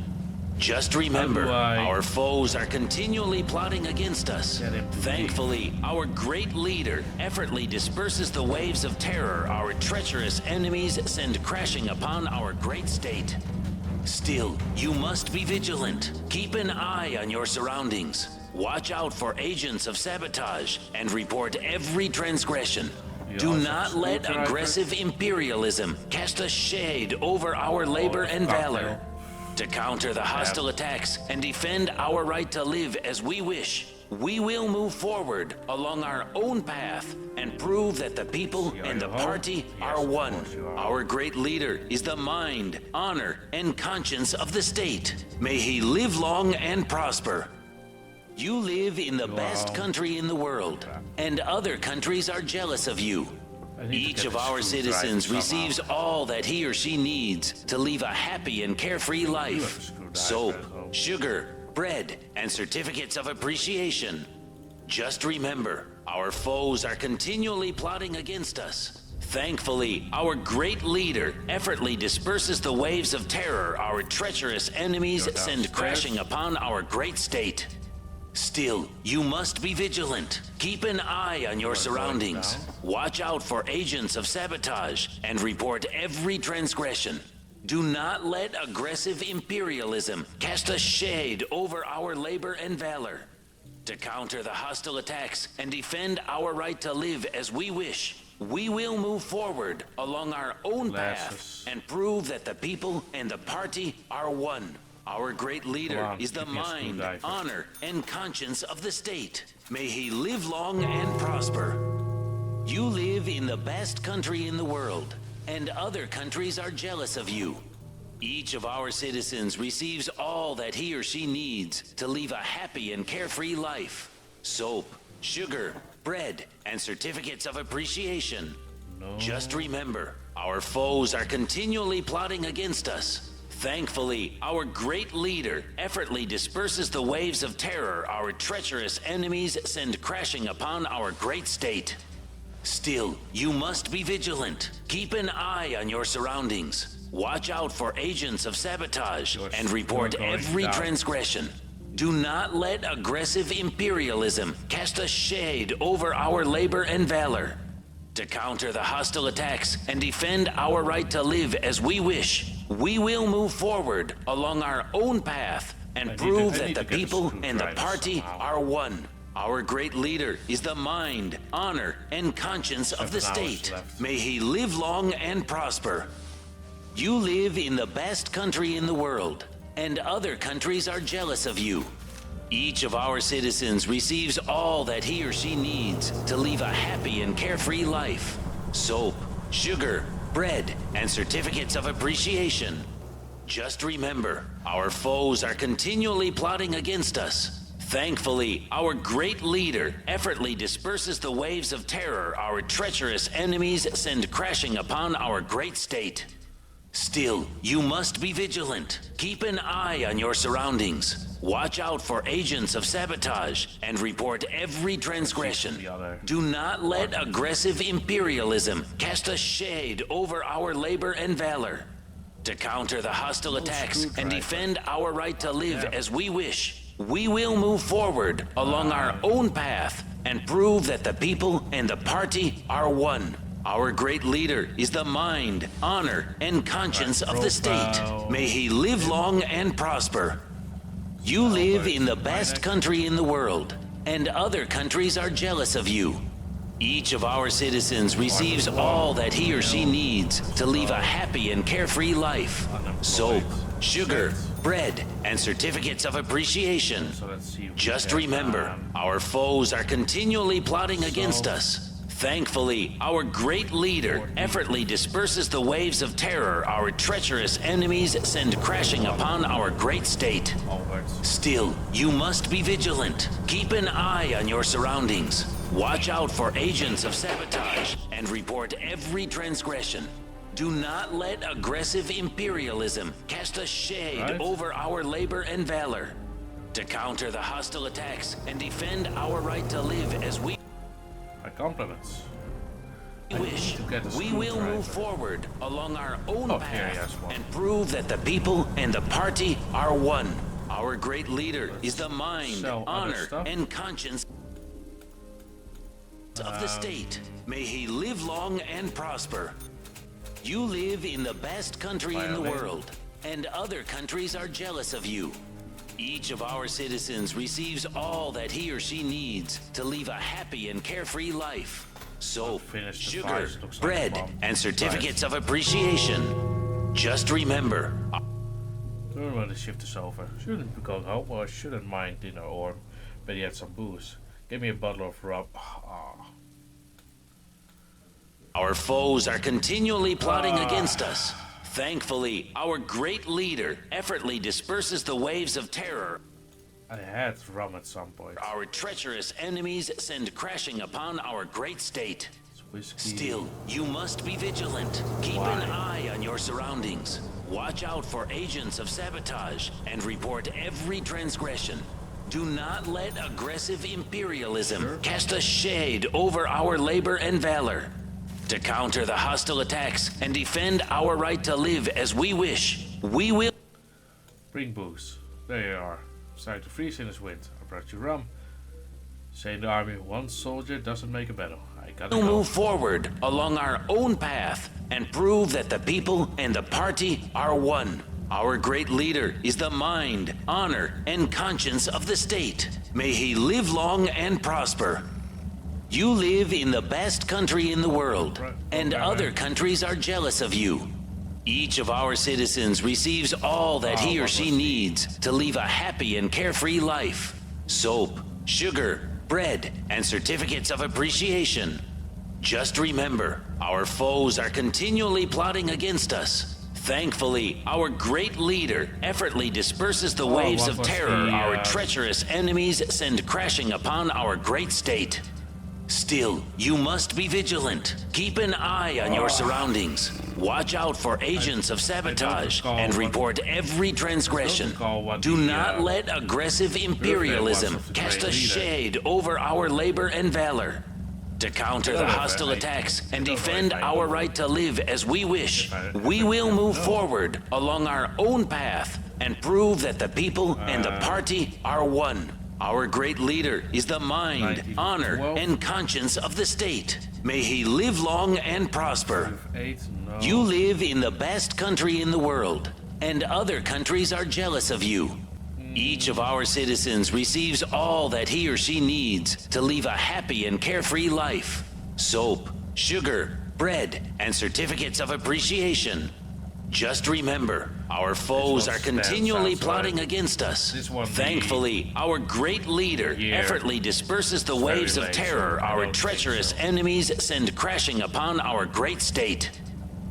Just remember, our foes are continually plotting against us. Thankfully, our great leader effortlessly disperses the waves of terror our treacherous enemies send crashing upon our great state. Still, you must be vigilant. Keep an eye on your surroundings. Watch out for agents of sabotage and report every transgression. Do not let aggressive imperialism cast a shade over our labor and valor. To counter the hostile attacks and defend our right to live as we wish, we will move forward along our own path and prove that the people and the party are one. Our great leader is the mind, honor, and conscience of the state. May he live long and prosper. You live in the best country in the world, and other countries are jealous of you. Each of our citizens receives all that he or she needs to live a happy and carefree life. Soap, sugar, bread, and certificates of appreciation. Just remember, our foes are continually plotting against us. Thankfully, our great leader effortlessly disperses the waves of terror our treacherous enemies send crashing upon our great state. Still, you must be vigilant. Keep an eye on your surroundings. Watch out for agents of sabotage and report every transgression. Do not let aggressive imperialism cast a shade over our labor and valor. To counter the hostile attacks and defend our right to live as we wish, we will move forward along our own path and prove that the people and the party are one. Our great leader is the mind, honor, and conscience of the state. May he live long and prosper. You live in the best country in the world, and other countries are jealous of you. Each of our citizens receives all that he or she needs to live a happy and carefree life. Soap, sugar, bread, and certificates of appreciation. Just remember, our foes are continually plotting against us. Thankfully, our great leader effortlessly disperses the waves of terror our treacherous enemies send crashing upon our great state. Still, you must be vigilant. Keep an eye on your surroundings. Watch out for agents of sabotage and report every transgression. Do not let aggressive imperialism cast a shade over our labor and valor. To counter the hostile attacks and defend our right to live as we wish, we will move forward along our own path and prove that the people and the party are one. Our great leader is the mind, honor, and conscience of the state. May he live long and prosper. You live in the best country in the world, and other countries are jealous of you. Each of our citizens receives all that he or she needs to live a happy and carefree life. Soap, sugar, bread, and certificates of appreciation. Just remember, our foes are continually plotting against us. Thankfully, our great leader effortlessly disperses the waves of terror our treacherous enemies send crashing upon our great state. Still, you must be vigilant. Keep an eye on your surroundings. Watch out for agents of sabotage and report every transgression. Do not let aggressive imperialism cast a shade over our labor and valor. To counter the hostile attacks and defend our right to live as we wish, we will move forward along our own path and prove that the people and the party are one. Our great leader is the mind, honor, and conscience of the state. May he live long and prosper. You live in the best country in the world, and other countries are jealous of you. Each of our citizens receives all that he or she needs to live a happy and carefree life. Soap, sugar, bread, and certificates of appreciation. Just remember, our foes are continually plotting against us. Thankfully, our great leader effortlessly disperses the waves of terror our treacherous enemies send crashing upon our great state. Still, you must be vigilant. Keep an eye on your surroundings. Watch out for agents of sabotage and report every transgression. Do not let aggressive imperialism cast a shade over our labor and valor. To counter the hostile attacks and defend our right to live as we My compliments. wish, we will move forward along our own Oh, here he has path one. and prove that the people and the party are one. Our great leader is the mind, sell other honor, stuff. and conscience of the state. May he live long and prosper. You live in the best country in the Violin. world, and other countries are jealous of you. Each of our citizens receives all that he or she needs to live a happy and carefree life. Soap, Finish the sugar, fries, looks like bread, bomb. and certificates of appreciation. Just remember, Learn when the shift is over. Shouldn't be going home, or shouldn't mind dinner, or maybe add some booze. Give me a bottle of rum. our foes are continually plotting against us. Thankfully, our great leader effortlessly disperses the waves of terror I had rum at some point. our treacherous enemies send crashing upon our great state. It's whiskey. Still, you must be vigilant. Keep an eye on your surroundings. Watch out for agents of sabotage and report every transgression. Do not let aggressive imperialism cast a shade over our labor and valor. To counter the hostile attacks and defend our right to live as we wish, we will Bring booze. There you are. Starting to freeze in this wind. I brought you rum. Say in the army, one soldier doesn't make a battle. I gotta go. move forward along our own path and prove that the people and the party are one. Our great leader is the mind, honor, and conscience of the state. May he live long and prosper. You live in the best country in the world, and other countries are jealous of you. Each of our citizens receives all that he or she needs to live a happy and carefree life. Soap, sugar, bread, and certificates of appreciation. Just remember, our foes are continually plotting against us. Thankfully, our great leader effortlessly disperses the waves what of was terror the, our treacherous enemies send crashing upon our great state. Still, you must be vigilant. Keep an eye on your surroundings. Watch out for agents of sabotage recall and what- report every transgression. recall what Do the, not let aggressive imperialism of the cast a great leader. shade over our labor and valor. To counter the hostile attacks and defend our right to live as we wish, we will move forward along our own path and prove that the people and the party are one. Our great leader is the mind, honor, and conscience of the state. May he live long and prosper. 8, no. You live in the best country in the world, and other countries are jealous of you. Each of our citizens receives all that he or she needs to live a happy and carefree life. Soap, sugar, bread, and certificates of appreciation. Just remember, our foes are continually plotting against us. Thankfully, our great leader effortlessly disperses the waves of terror our treacherous enemies send crashing upon our great state.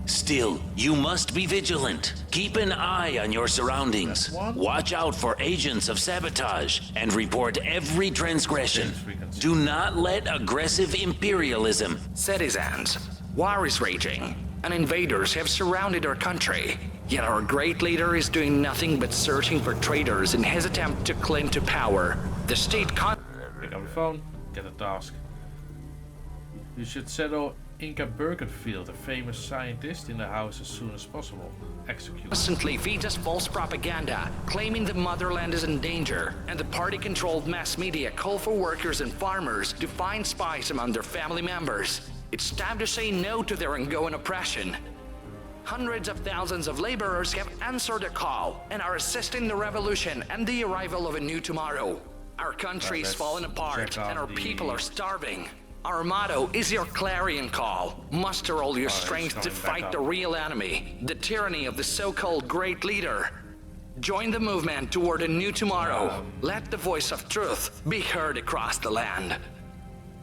Still, you must be vigilant. Keep an eye on your surroundings. Watch out for agents of sabotage and report every transgression. Do not let aggressive imperialism. Citizens, war is raging, and invaders have surrounded our country. Yet our great leader is doing nothing but searching for traitors in his attempt to cling to power. The state Pick up the phone, get a task. You should settle Inca Birkenfield, a famous scientist, in the house as soon as possible. Execute. Constantly feeds us false propaganda, claiming the motherland is in danger, and the party-controlled mass media call for workers and farmers to find spies among their family members. It's time to say no to their ongoing oppression. Hundreds of thousands of laborers have answered the call and are assisting the revolution and the arrival of a new tomorrow. Our country is falling apart and our people are starving. Our motto is your clarion call. Muster all your strength to fight the real enemy, the tyranny of the so-called great leader. Join the movement toward a new tomorrow. Let the voice of truth be heard across the land.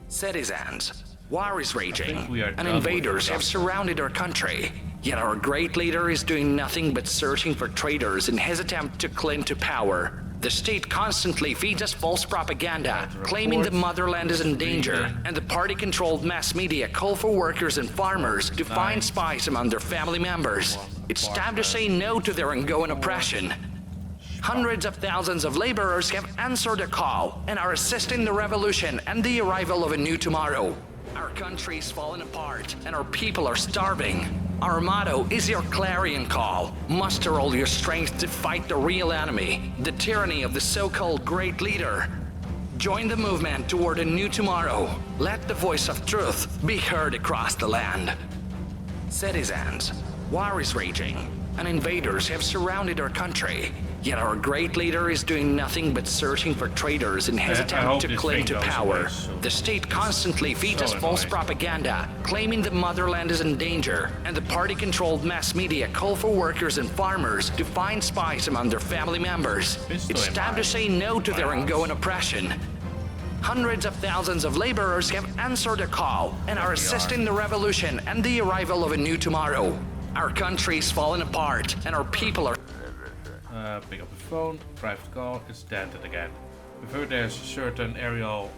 Citizens, war is raging, and invaders have surrounded our country. Yet our great leader is doing nothing but searching for traitors in his attempt to cling to power. The state constantly feeds us false propaganda, claiming the motherland is in danger, and the party-controlled mass media call for workers and farmers to find spies among their family members. It's time to say no to their ongoing oppression. Hundreds of thousands of laborers have answered the call and are assisting the revolution and the arrival of a new tomorrow. Our country is falling apart and our people are starving. Our motto is your clarion call. Muster all your strength to fight the real enemy, the tyranny of the so-called great leader. Join the movement toward a new tomorrow. Let the voice of truth be heard across the land. Citizens, war is raging, and invaders have surrounded our country. Yet our great leader is doing nothing but searching for traitors in his attempt to cling to power. The state constantly feeds us false propaganda, claiming the motherland is in danger, and the party-controlled mass media call for workers and farmers to find spies among their family members. It's time to say no to their ongoing oppression. Hundreds of thousands of laborers have answered the call and are assisting the revolution and the arrival of a new tomorrow. Our country is falling apart and our people are... Pick up the phone, private call, it's dented again. We've heard there's a certain Ariel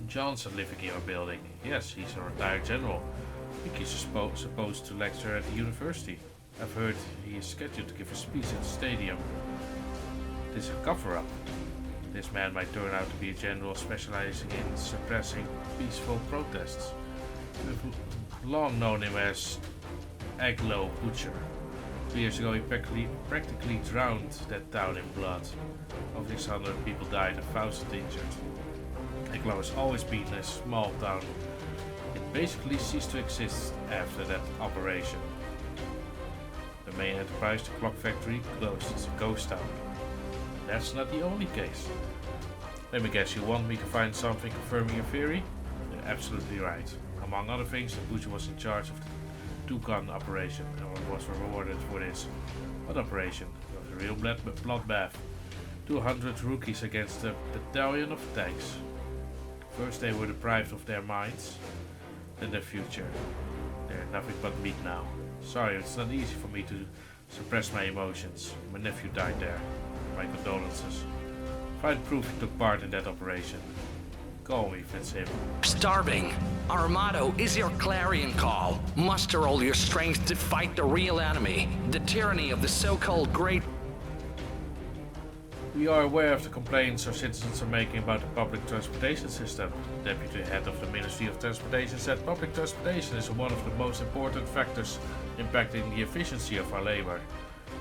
Johnson living in our building. Yes, he's a retired general. I think he's supposed to lecture at the university. I've heard he is scheduled to give a speech at the stadium. This is a cover-up. This man might turn out to be a general specializing in suppressing peaceful protests. We've long known him as Aglo Butcher. 2 years ago he practically drowned that town in blood. Over 600 people died, 1,000 injured. Aglo has always been a small town. It basically ceased to exist after that operation. The main enterprise, the clock factory, closed. It's a ghost town. That's not the only case. Let me guess, you want me to find something confirming your theory? You're absolutely right. Among other things, the Butcher was in charge of the Tucson operation and was rewarded for this. What operation? It was a real bloodbath. 200 rookies against a battalion of tanks. First they were deprived of their minds, then their future. They're nothing but meat now. Sorry, it's not easy for me to suppress my emotions. My nephew died there. My condolences. Find proof he took part in that operation. Call me if it's him. Starving. Our motto is your clarion call. Muster all your strength to fight the real enemy, the tyranny of the so-called great... We are aware of the complaints our citizens are making about the public transportation system. The deputy head of the Ministry of Transportation said public transportation is one of the most important factors impacting the efficiency of our labor,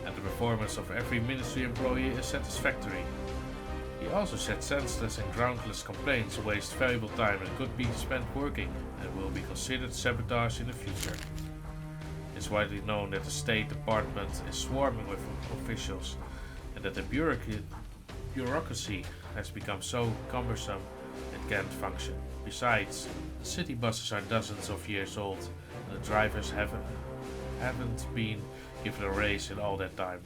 and the performance of every ministry employee is satisfactory. He also said senseless and groundless complaints waste valuable time and could be spent working and will be considered sabotage in the future. It's widely known that the State Department is swarming with officials and that the bureaucracy has become so cumbersome it can't function. Besides, the city buses are dozens of years old and the drivers haven't been given a raise in all that time.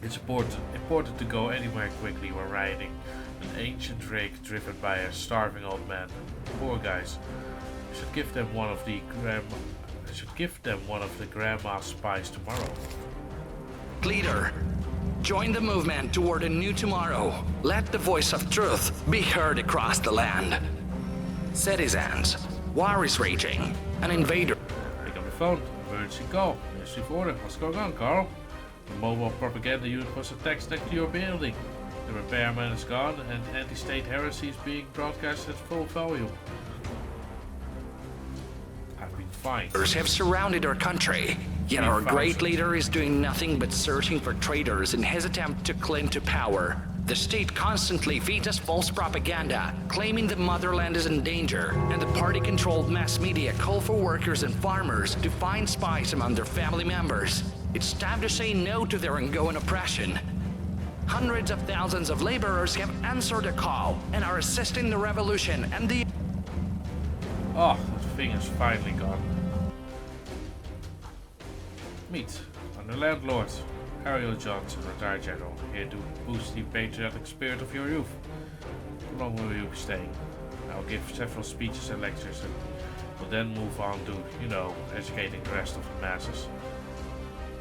It's important to go anywhere quickly when riding an ancient rig driven by a starving old man. Poor guys. I should give them one of the grandma's spies tomorrow. Leader, join the movement toward a new tomorrow. Let the voice of truth be heard across the land. Citizens, war is raging. An invader. Pick up the phone. Emergency call. Ministry of Order. What's going on, Carl? The mobile propaganda unit was attacked next to your building. The repairman is gone and anti-state heresy is being broadcast at full volume. I've been fined. Have surrounded our country, yet our great leader is doing nothing but searching for traitors in his attempt to cling to power. The state constantly feeds us false propaganda, claiming the motherland is in danger, and the party-controlled mass media call for workers and farmers to find spies among their family members. It's time to say no to their ongoing oppression. Hundreds of thousands of laborers have answered the call and are assisting the revolution and the... Oh, that thing is finally gone. Meet the landlord, Ariel Johnson, retired general, here to boost the patriotic spirit of your youth. How long will you be staying? I'll give several speeches and lectures and will then move on to, educating the rest of the masses.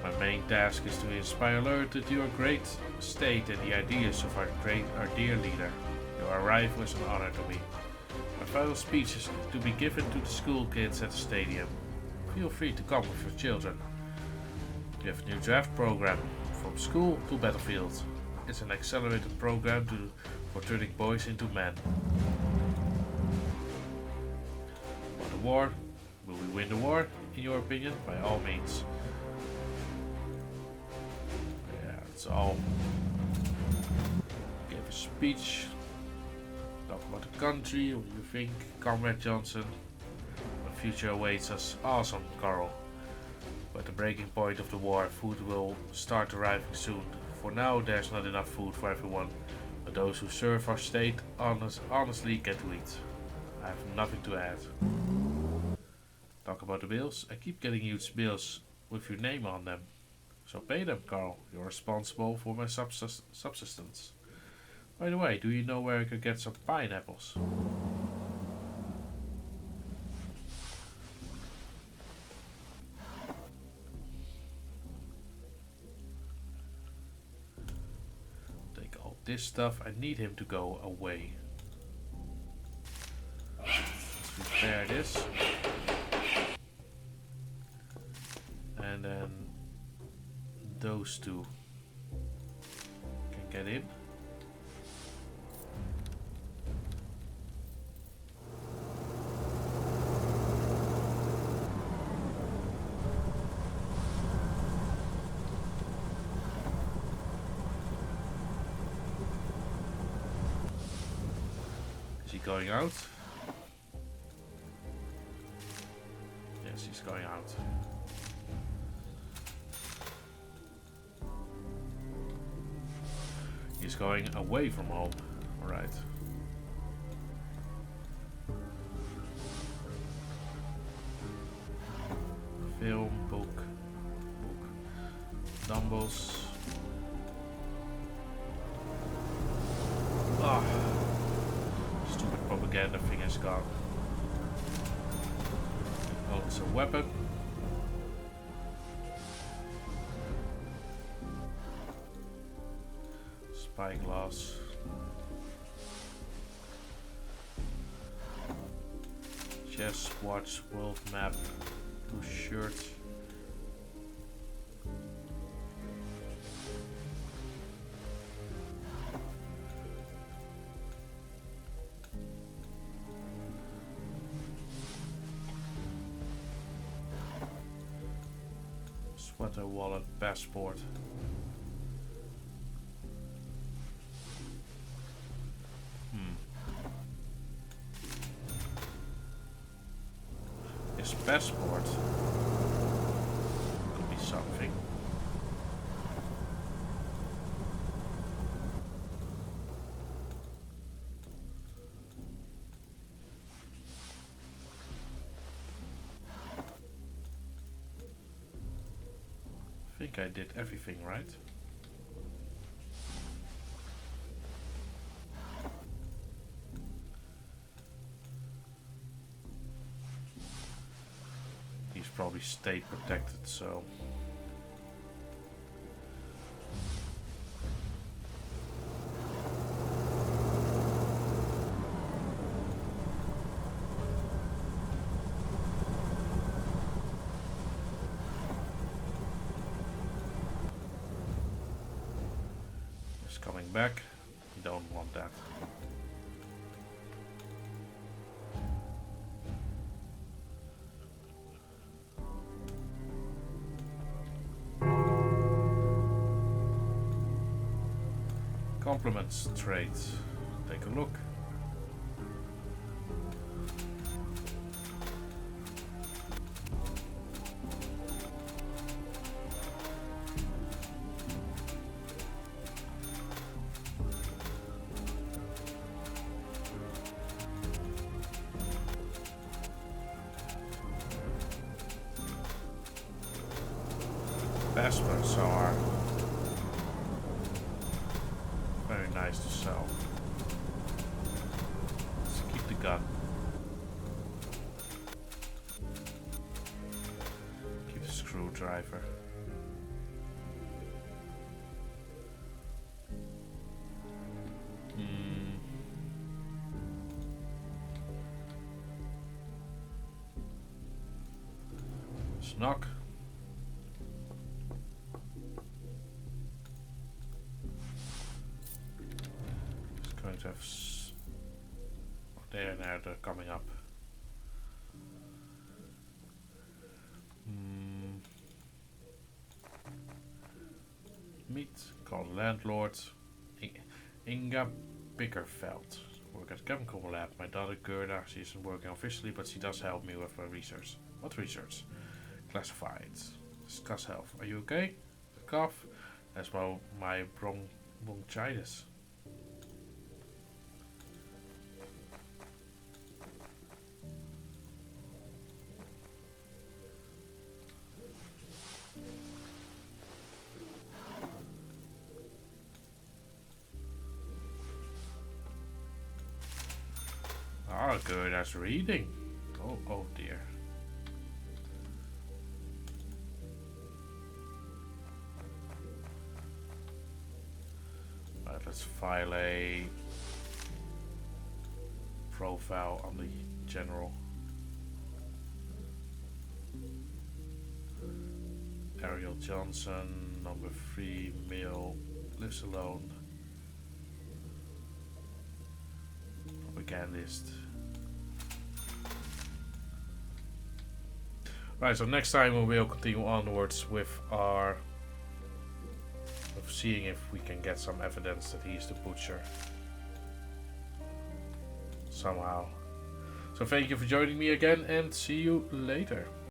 My main task is to inspire loyalty to your great state and the ideas of our dear leader. Your arrival is an honor to me. My final speech is to be given to the school kids at the stadium. Feel free to come with your children. We have a new draft program, from school to battlefield. It's an accelerated program for turning boys into men. About the war, will we win the war? In your opinion, by all means. Yeah, it's all. Give a speech. Talk about the country. What do you think, Comrade Johnson? The future awaits us. Awesome, Carl. At the breaking point of the war, food will start arriving soon. For now, there's not enough food for everyone, but those who serve our state honestly get to eat. I have nothing to add. Talk about the bills. I keep getting huge bills with your name on them. So pay them, Carl. You're responsible for my subsistence. By the way, do you know where I could get some pineapples? This stuff, I need him to go away. Let's repair this. And then those two can get in. Going out? Yes, he's going out. He's going away from home. Alright. Film, book. Dumbbells. Ah. Propaganda thing is gone. Oh, it's a weapon. Spyglass. Chess, watch, world map, 2 shirts. Sweater, wallet, passport. His passport could be something. think I did everything right. He's probably state protected, so... Coming back, you don't want that. Compliments traits. Take a look. Vespers are very nice to sell. Let's keep the gun. Keep the screwdriver. Knock. Going to have there and there, they're coming up. Meet, call the landlord. Inga Bickerfeld. Work at chemical lab. My daughter Gerda, she isn't working officially, but she does help me with my research. What research? Classified. Discuss health. Are you okay? Cough. That's my bronchitis. Oh, good. That's reading. Oh dear. Right, let's file a profile on the general. Ariel Johnson, number 3, male, lives alone. Propagandist. Right, so next time we will continue onwards with our seeing if we can get some evidence that he's the butcher somehow. So thank you for joining me again and see you later.